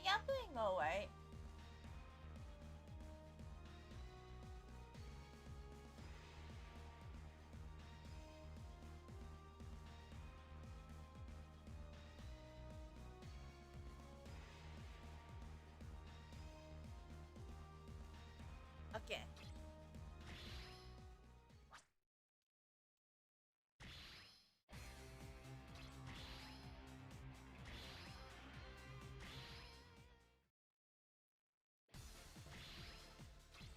Yeah, I'm doing alright. Okay.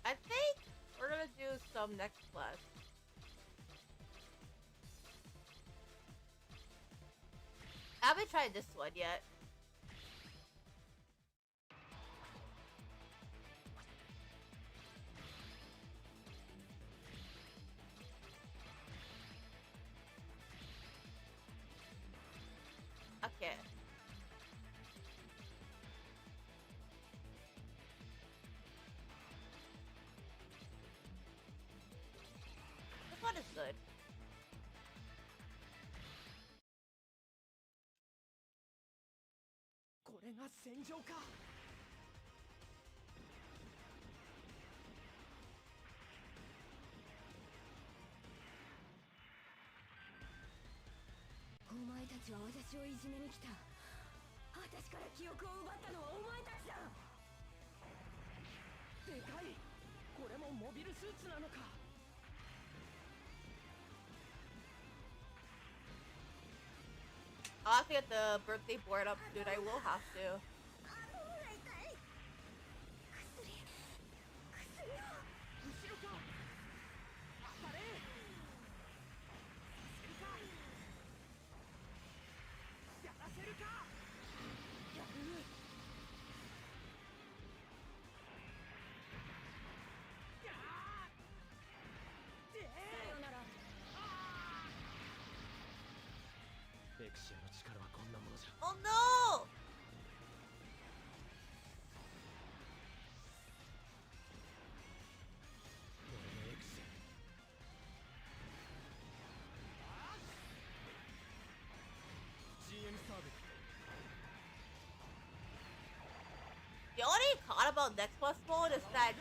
I think we're gonna do some next class. I haven't tried this one yet. Okay. This one is good. これが戦場か。お前たちは私をいじめに来た。私から記憶を奪ったのはお前たちだ。でかい。これもモビルスーツなのか。 I'll have to get the birthday board up, dude. I will have to. 後ろか。当たれ。やらせるか。やる。やあ。で。さよなら。エクシアの力はこんなものじゃ。 Oh no! The only con about Next Plus mode is that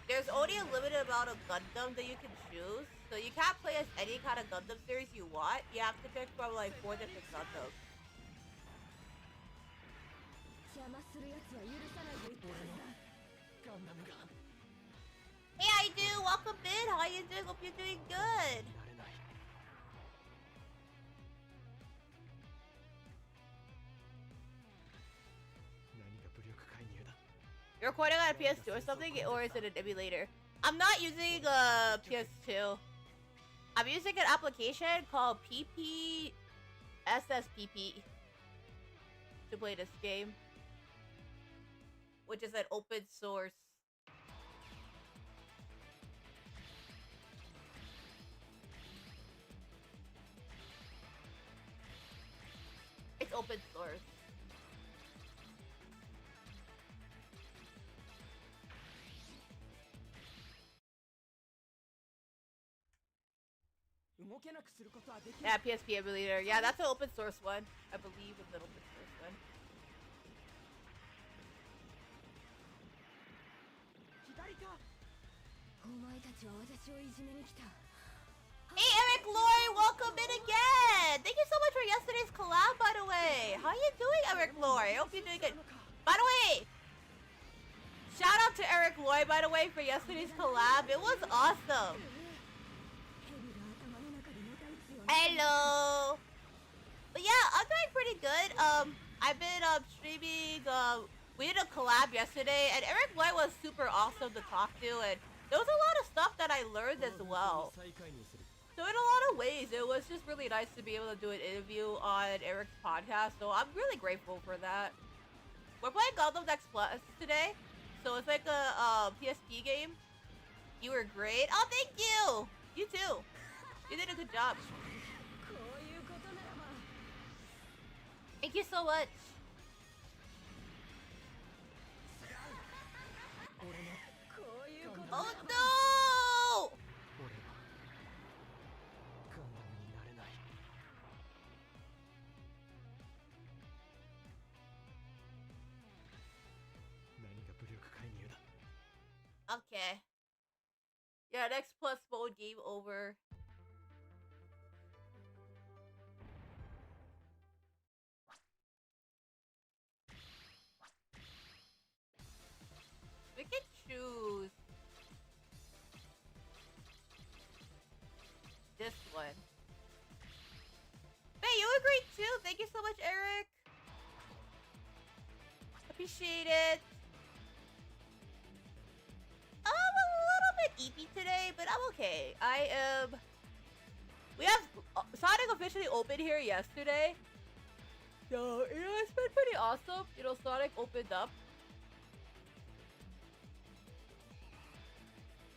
there's only a limited amount of Gundam that you can choose. So you can't play as any kind of Gundam series you want. You have to pick from like 4 different Gundams. 邪魔する奴は許さないと言ったはずだ。 ガンダムが Hey, how you doing? Welcome in. How you doing? Hope you're doing good. 慣れない。 何が武力介入だ。 You're recording on a PS2 or something, or is it an emulator? I'm not using a PS2. I'm using an application called PPSSPP to play this game, which is an open source. It's open source. Yeah, PSP emulator. Yeah, that's an open source one. I believe it's an open source one. Hey, Eric Lori, welcome in again! Thank you so much for yesterday's collab, by the way! How you doing, Eric Lori? I hope you're doing good. By the way, shout out to Eric Lori, by the way, for yesterday's collab. It was awesome! Hello! But yeah, I'm doing pretty good. I've been streaming We did a collab yesterday, and Eric White was super awesome to talk to, and there was a lot of stuff that I learned as well. So in a lot of ways, it was just really nice to be able to do an interview on Eric's podcast, so I'm really grateful for that. We're playing Gundam Next Plus today, so it's like a PSP game. You were great. Oh, thank you! You too. You did a good job. Thank you so much. Oh no! ガンダムになれない。何が武力介入だ。Okay. Yeah, Next Plus mode game over. We can choose this one. Hey, you agree too? Thank you so much, Eric. Appreciate it. I'm a little bit eepy today, but I'm okay. We have Sonic officially opened here yesterday. So, it's been pretty awesome. Sonic opened up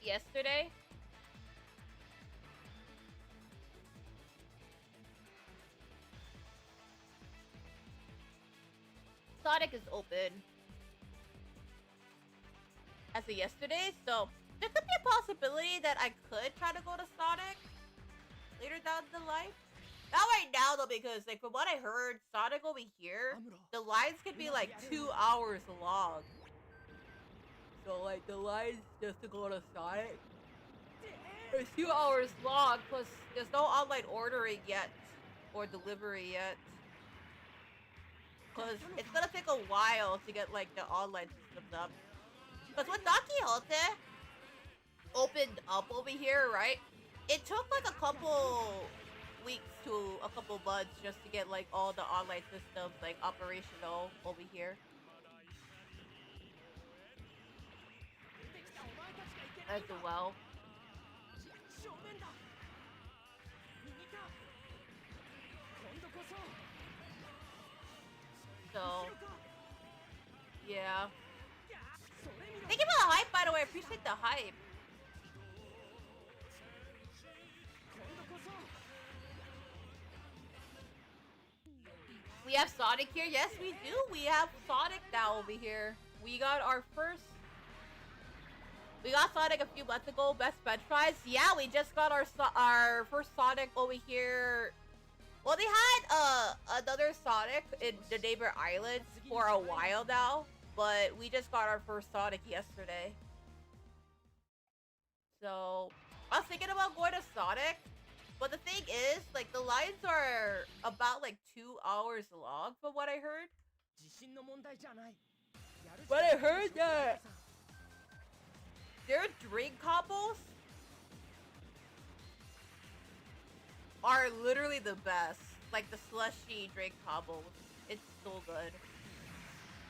yesterday. Sonic is open as of yesterday, so there could be a possibility that I could try to go to Sonic later down the line. Not right now though, because like from what I heard, Sonic over here, the lines could be like 2 hours long. So like the lines just to go to Sonic, it's 2 hours long, plus there's no online ordering yet or delivery yet. Cause it's gonna take a while to get like the online systems up. Cause when Don Quixote opened up over here, right? It took like a couple weeks to a couple months just to get like all the online systems like operational over here. As well. So, yeah. Thank you for the hype, by the way. I appreciate the hype. We have Sonic here. Yes, we do. We have Sonic now over here. We got Sonic a few months ago. Best French fries. Yeah, we just got our first Sonic over here. Well, they had another Sonic in the neighbor islands for a while now, but we just got our first Sonic yesterday. So I was thinking about going to Sonic, but the thing is, like, the lines are about like 2 hours long from what I heard. But I heard that their drink combos are literally the best. Like the slushy drink combos. It's so good.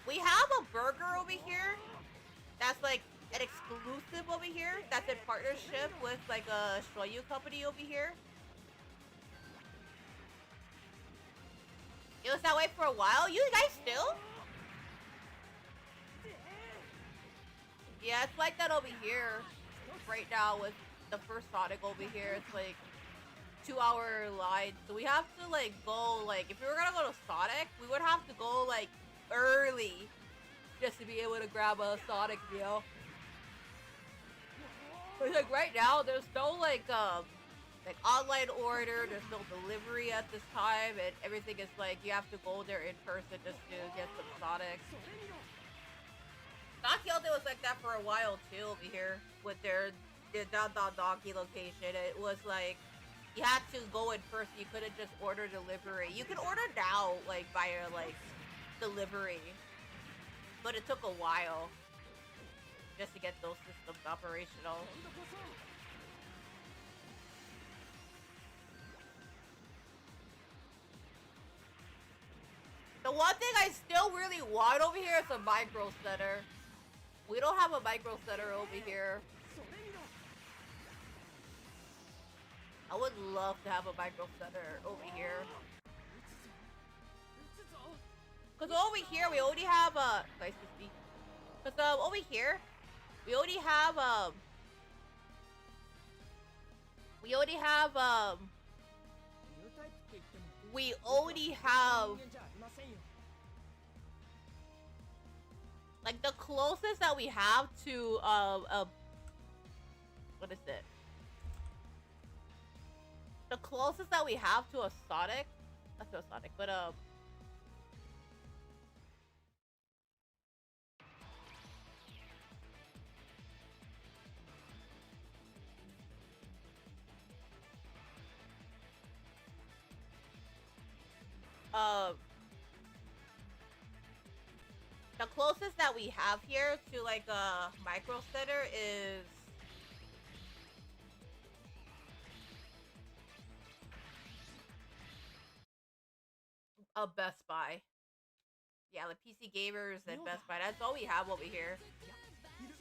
We have a burger over here that's like an exclusive over here. That's in partnership with like a shoyu company over here. It was that way for a while. You guys still? Yeah, it's like that over here right now with the first Sonic over here. It's like 2 hour line. So we have to like go, like, if we were gonna go to Sonic, we would have to go like early just to be able to grab a Sonic meal. But like right now, there's no like online order, there's no delivery at this time, and everything is like you have to go there in person just to get some Sonic. Don Quixote was like that for a while too over here with their Don Donkey location. It was like you had to go in person. You couldn't just order delivery. You can order now like via like delivery, but it took a while just to get those systems operational. The The one thing I still really want over here is a micro setter. We don't have a micro setter over here. I would love to have a micro setter over here. Cause over here we already have nice to speak. Cause over here we already have we already have like the closest that we have to what is it? The closest that we have to a Sonic, not to a Sonic, but the closest that we have here to like a micro setter is a Best Buy. Yeah, like PC gamers and Best Buy. That's all we have over here.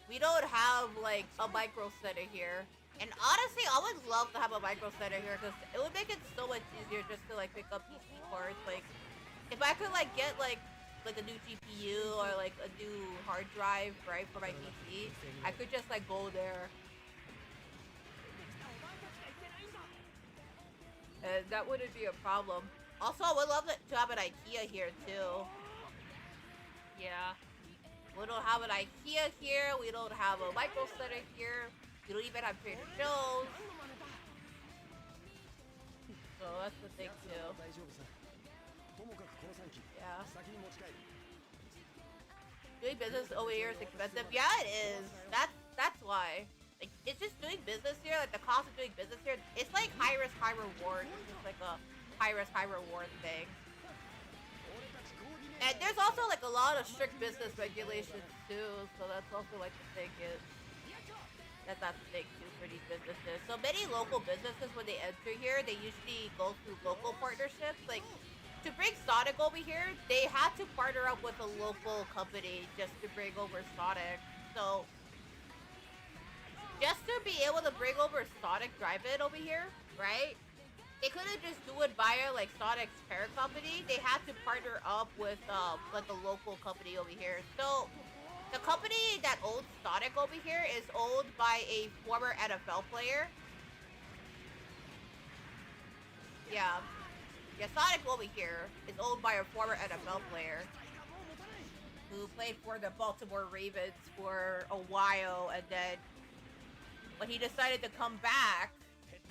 We don't have like a micro setter here. And honestly, I would love to have a micro setter here because it would make it so much easier just to like pick up PC parts. Like, if I could like get like a new GPU or like a new hard drive, right, for my PC, I could just like go there. And that wouldn't be a problem. Also, I would love to have an IKEA here too. Yeah. We don't have an IKEA here. We don't have a micro setter here. We don't even have Trader Joe's. So that's the thing too. Yeah. Doing business over here is expensive. Yeah, it is. That's why. Like, it's just doing business here. Like the cost of doing business here, it's like high risk, high reward. It's just like a high risk, high reward thing. And there's also like a lot of strict business regulations too. So that's also like the thing is. That's the thing too for these businesses. So many local businesses, when they enter here, they usually go through local partnerships. Like, to bring Sonic over here, they had to partner up with a local company just to bring over Sonic. So, just to be able to bring over Sonic Drive-In over here, right? They couldn't just do it via like Sonic's parent company. They had to partner up with like a local company over here. So, the company that owns Sonic over here is owned by a former NFL player. Yeah. Yeah, Sonic over here is owned by a former NFL player who played for the Baltimore Ravens for a while, and then when he decided to come back,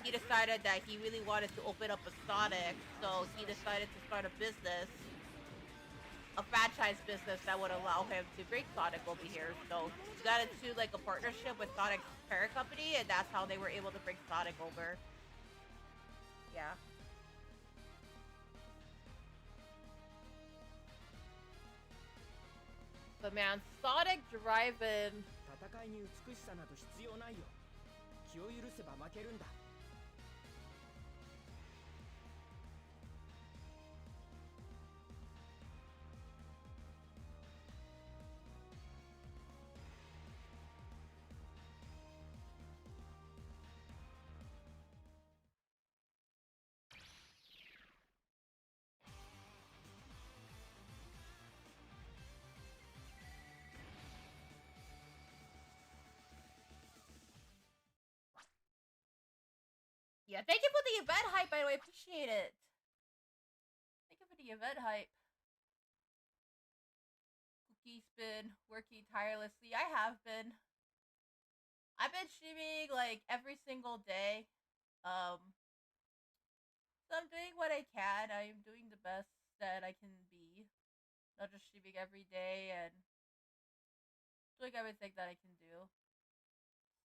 he decided that he really wanted to open up a Sonic, so he decided to start a business, a franchise business that would allow him to bring Sonic over here. So he got into like a partnership with Sonic's parent company, and that's how they were able to bring Sonic over. Yeah. But man, Sonic Drive-In. 戦いに美しさなど必要ないよ。気を許せば負けるんだ。Yeah, thank you for the event hype, by the way. Appreciate it. Thank you for the event hype. Cookie's been working tirelessly. I have been. I've been streaming like every single day. So I'm doing what I can. I am doing the best that I can be. Not just streaming every day and doing everything that I can do.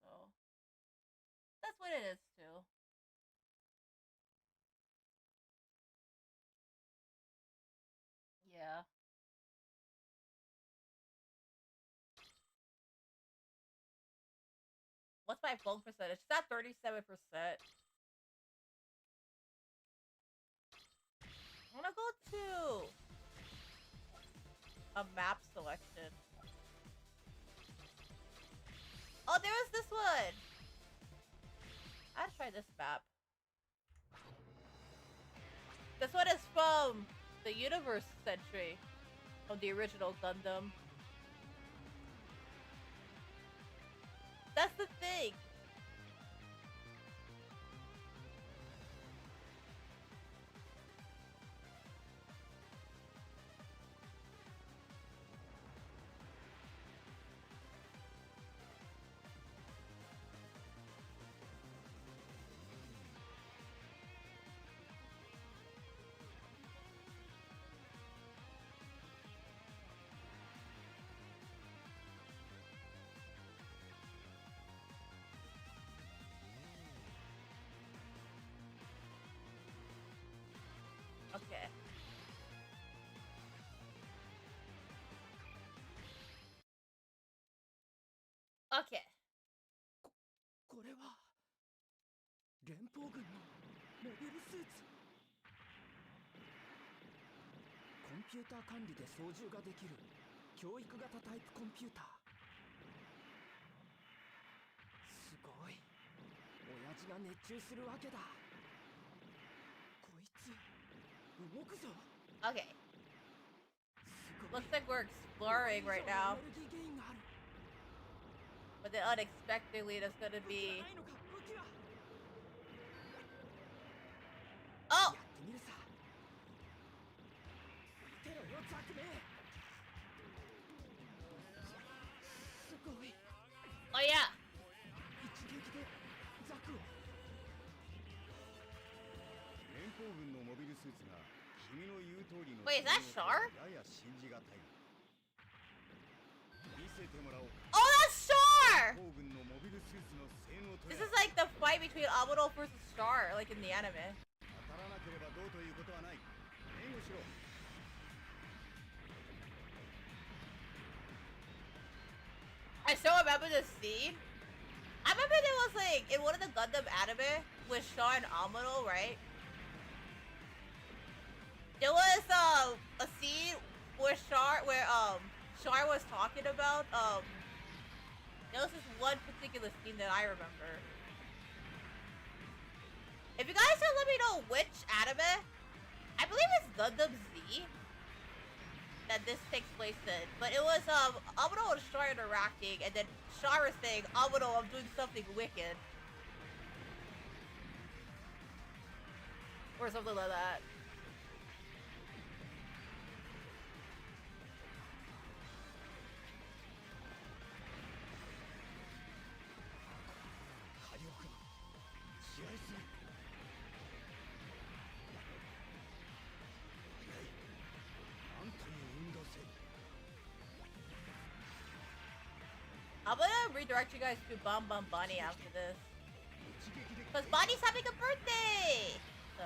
So that's what it is too. Yeah. What's my phone percentage? It's at 37%. I wanna go to a map selection. Oh, there was this one. I'll try this map. This one is from the Universe Century of the original Gundam. That's the thing. Okay. Okay. これは連邦軍のモビルスーツ。コンピューター管理で操縦ができる教育型タイプコンピューター。すごい。親父が熱中するわけだ。こいつ動くぞ。 Okay. Looks like we're exploring right now. But then unexpectedly there's gonna be... Oh! Oh yeah! Wait, is that Char? Oh, that's Char! This is like the fight between Aburo versus Char, like in the anime. I still remember this scene. I remember there was like, in one of the Gundam anime with Char and Amuro, right? There was a scene where Char was talking about there was this one particular scene that I remember. If you guys can let me know which anime, I believe it's Gundam Z that this takes place in. But it was Amuro and Char interacting, and then Char is saying, Amuro, I'm doing something wicked. Or something like that. I'm gonna redirect you guys to Bum Bum Bunny after this. Because Bunny's having a birthday! So...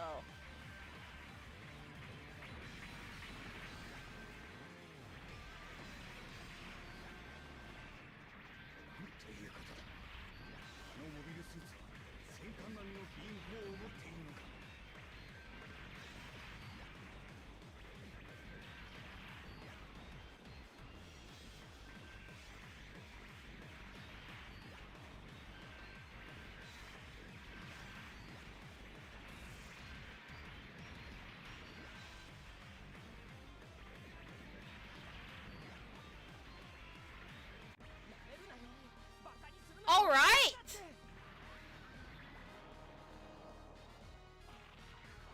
Alright!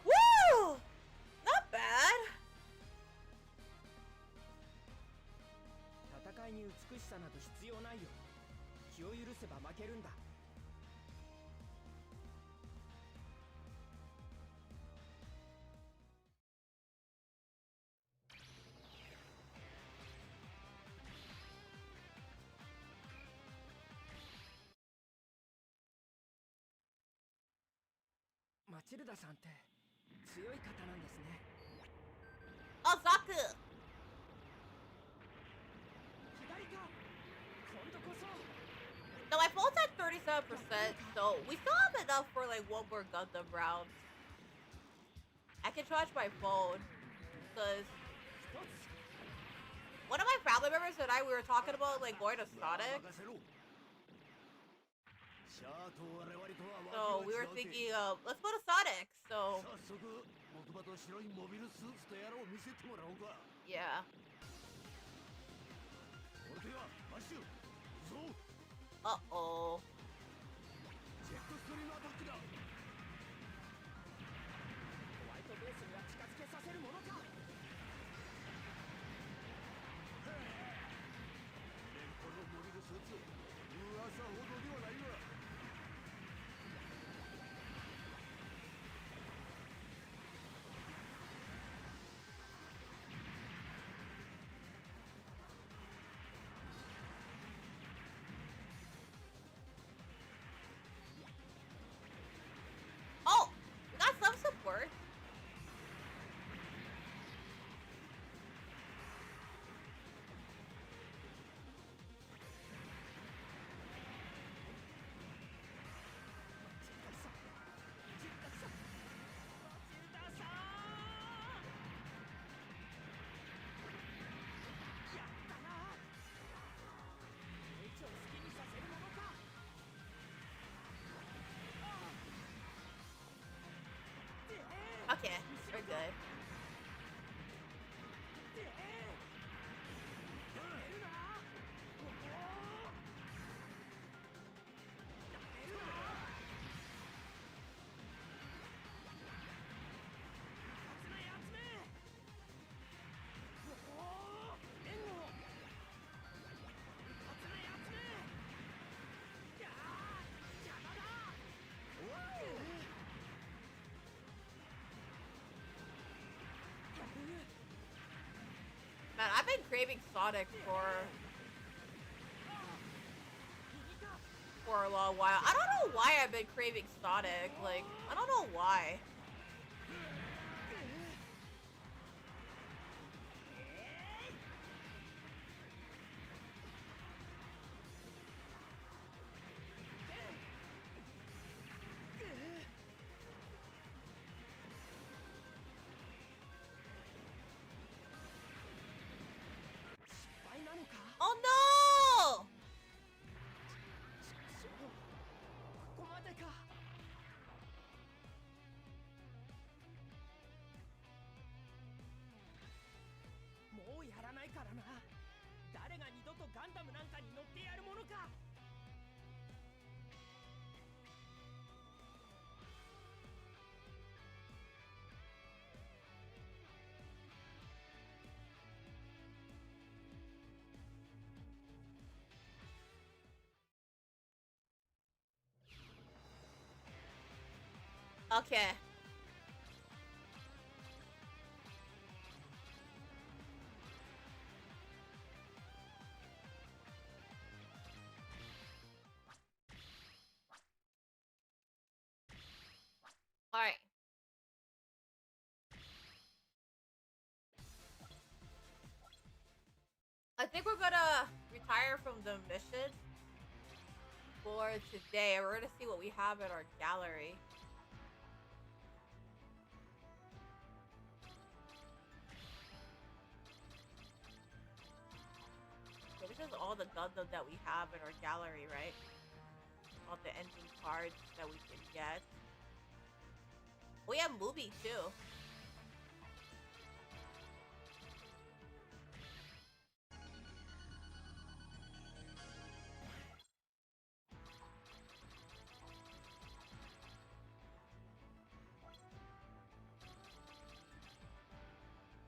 Woo! Not bad. 戦いに美しさなど必要ないよ。気を許せば負けるんだ。マチルダさんって強い方なんですね。Oh, Zaku! 左か。今度こそ。 No, my phone's at 37%, so we still have enough for like one more Gundam round. I can charge my phone, because One of my family members and I, we were talking about like going to Sonic. So we were thinking of, let's go to Sonic. So yeah. Uh-oh. Oh, we got some support. Okay, we're good. Man, I've been craving Sonic for a long while. I don't know why I've been craving Sonic. Like, I don't know why. Oh no! Okay. Alright. I think we're gonna retire from the mission for today. We're gonna see what we have in our gallery. So this is all the Gundam that we have in our gallery, right? All the ending cards that we can get. We have Mubi too.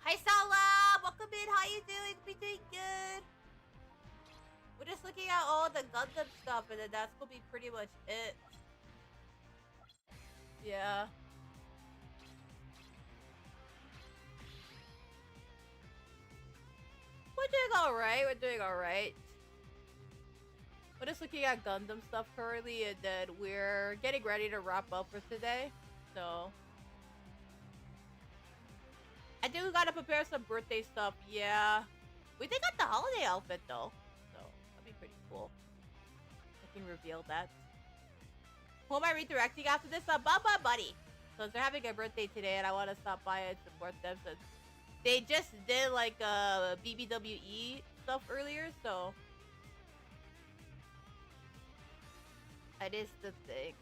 Hi Salah! Welcome in, how you doing? We doing good. We're just looking at all the Gundam stuff and then that's gonna be pretty much it. Yeah. We're doing alright, we're doing alright. We're just looking at Gundam stuff currently and then we're getting ready to wrap up for today. So I do gotta prepare some birthday stuff, yeah. We did got the holiday outfit though. So that'd be pretty cool. I can reveal that. Who am I redirecting after this? Baba Buddy. So they're having a birthday today and I wanna stop by and support them since they just did like BBWE stuff earlier, so that is the thing.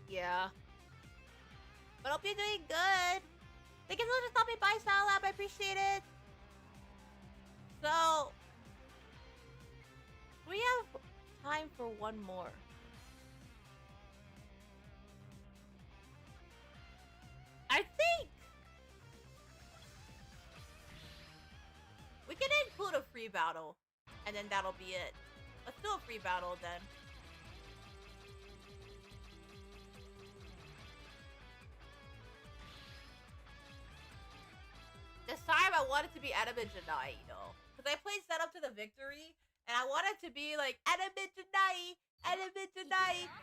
Yeah. But hope you're doing good. Thank you so much for stopping by, Salab. I appreciate it. So, we have time for one more. I think we can include a free battle, and then that'll be it. Let's do a free battle then. This time I want it to be Anime Janai, you know. Because I played Set Up to the Victory, and I want it to be like Anime Janai,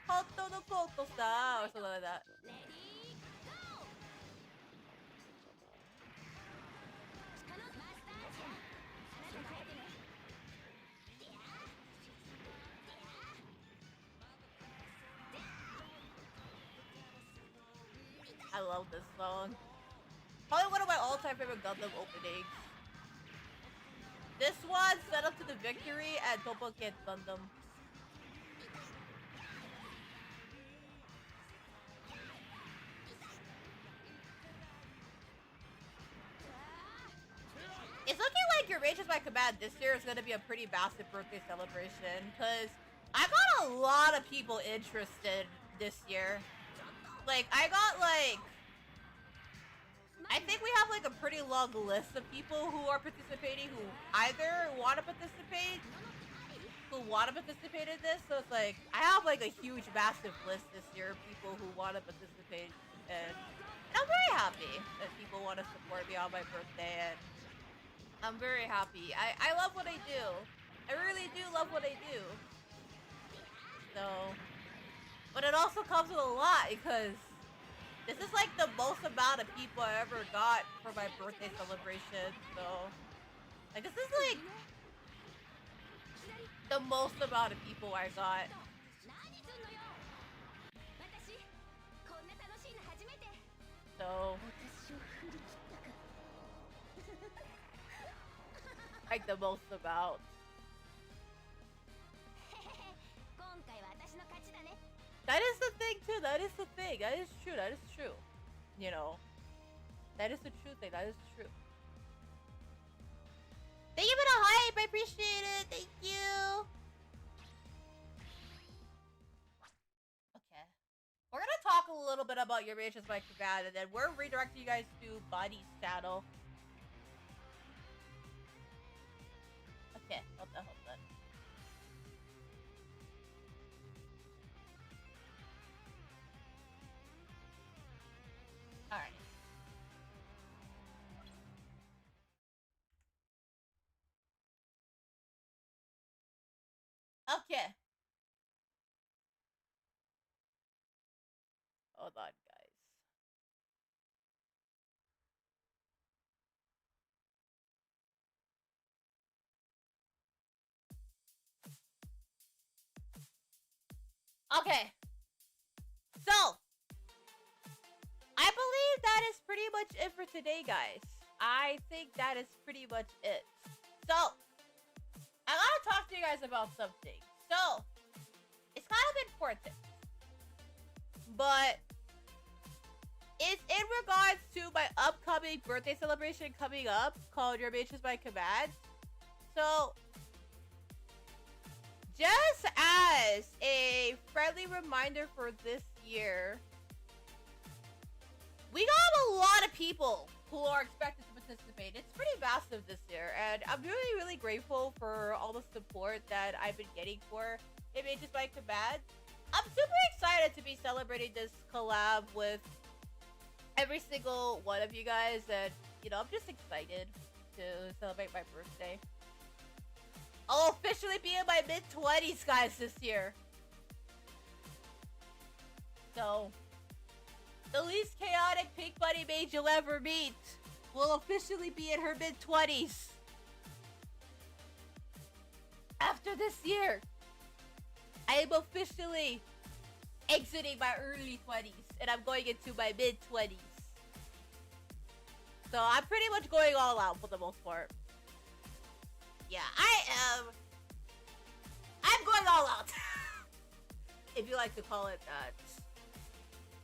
Hoto no Koto sa, or something like that. I love this song. Probably one of my all-time favorite Gundam openings. This one, Set Up to the Victory, and Topoken Gundam. It's looking like Your Rage is My Command this year is going to be a pretty massive birthday celebration, because I got a lot of people interested this year. Like, I think we have like a pretty long list of people who are participating who either want to participate in this. So it's like, I have like a huge, massive list this year of people who want to participate, and I'm very happy that people want to support me on my birthday, and I'm very happy. I love what I do. I really do love what I do. So, but it also comes with a lot, because this is like the most amount of people I ever got for my birthday celebration. So, like, this is like the most amount of people I got. So, like the most amount. That is the thing too. That is the thing. That is true. That is true. You know, that is the true thing. That is true. Thank you for the hype. I appreciate it. Thank you. Okay, we're gonna talk a little bit about Your Rage is My Command, and then we're redirecting you guys to Body's channel. Okay, hold on. Alright. Okay. Hold on, guys. Okay. So, I believe that is pretty much it for today, guys. I think that is pretty much it. So, I gotta talk to you guys about something. So, it's kind of important, but it's in regards to my upcoming birthday celebration coming up called Your Rage is My Command. So, just as a friendly reminder for this year, we got a lot of people who are expected to participate. It's pretty massive this year, and I'm really, really grateful for all the support that I've been getting for Your Rage is My Command. I'm super excited to be celebrating this collab with every single one of you guys, and you know, I'm just excited to celebrate my birthday. I'll officially be in my mid-20s, guys, this year. So, the least chaotic pink bunny maid you'll ever meet will officially be in her mid-20s. After this year, I am officially exiting my early 20s, and I'm going into my mid-20s. So I'm pretty much going all out for the most part. Yeah, I'm going all out. If you like to call it that.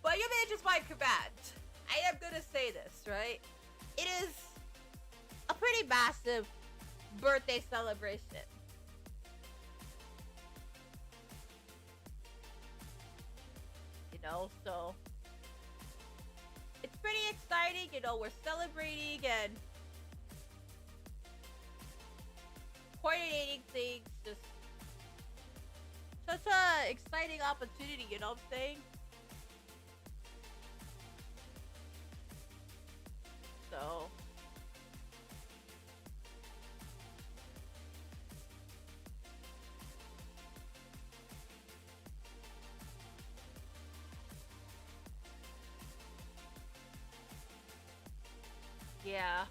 But you may just my command. I am gonna say this, right? It is a pretty massive birthday celebration. You know, so it's pretty exciting. You know, we're celebrating and coordinating things. Just such a exciting opportunity, you know what I'm saying? So yeah.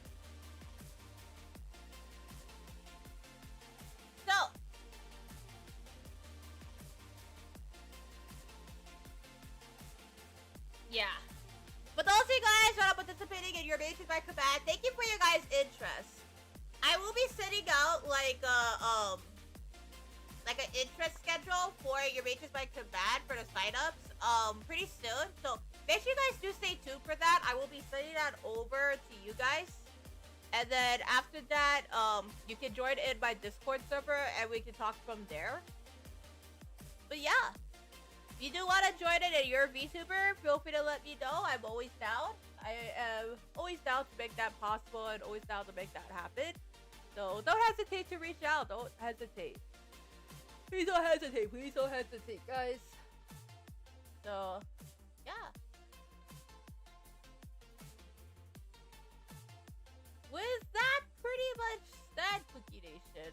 So yeah. But those of you guys that are participating in your Matrix by Command, thank you for your guys' interest. I will be sending out like an interest schedule for your Matrix by Command for the signups pretty soon. So make sure you guys do stay tuned for that. I will be sending that over to you guys. And then after that, you can join in my Discord server and we can talk from there. But yeah. If you do want to join it and you're a VTuber, feel free to let me know. I'm always down. I am always down to make that possible and always down to make that happen. So don't hesitate to reach out. Don't hesitate. Please don't hesitate. Please don't hesitate, guys. So, yeah. With that pretty much said, Cookie Nation,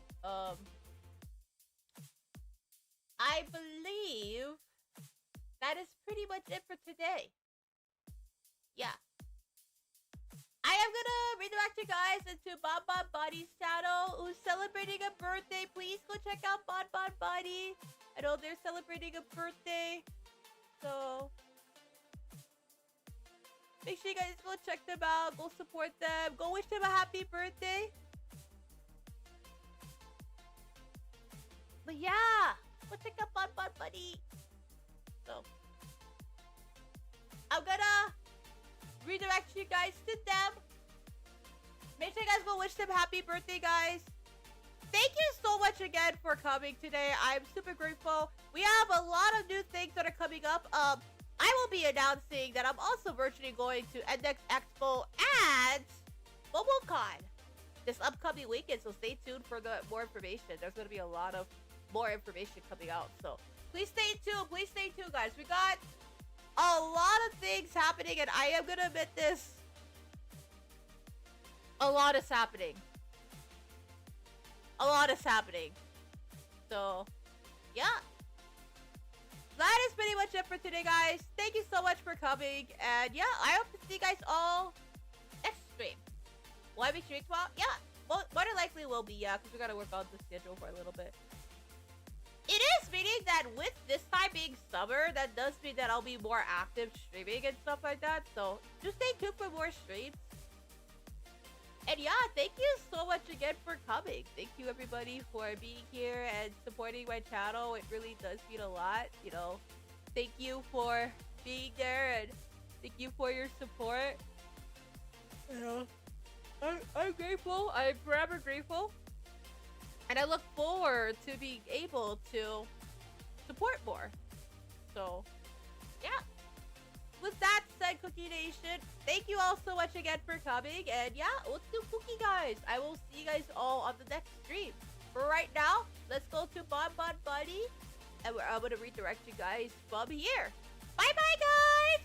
I believe that is pretty much it for today. Yeah. I am gonna redirect you guys into Bon Bon Body's channel, who's celebrating a birthday. Please go check out Bon Bon Body. I know they're celebrating a birthday. So make sure you guys go check them out. Go support them. Go wish them a happy birthday. But yeah, go check out Bon Bon Buddy. So I'm gonna redirect you guys to them. Make sure you guys go wish them happy birthday, guys. Thank you so much again for coming today. I'm super grateful. We have a lot of new things that are coming up. I will be announcing that I'm also virtually going to Index Expo and MomoCon this upcoming weekend, so stay tuned for the more information. There's going to be a lot of more information coming out, so please stay tuned. Please stay tuned, guys. We got a lot of things happening, and I am going to admit this. A lot is happening. A lot is happening. So, yeah. That is pretty much it for today, guys. Thank you so much for coming. And yeah, I hope to see you guys all next stream. Will I be streaming tomorrow? Yeah. More than likely will be, yeah, because we got to work on the schedule for a little bit. It is meaning that with this time being summer, that does mean that I'll be more active streaming and stuff like that. So just stay tuned for more streams. And yeah, thank you so much again for coming. Thank you everybody for being here and supporting my channel. It really does mean a lot, you know. Thank you for being there and thank you for your support. You know, I'm grateful. I'm forever grateful. And I look forward to being able to support more. So, yeah. With that said, Cookie Nation, thank you all so much again for coming. And yeah, let's do Cookie, guys. I will see you guys all on the next stream. For right now, let's go to Bon Bon Buddy. And I'm going to redirect you guys from here. Bye-bye, guys!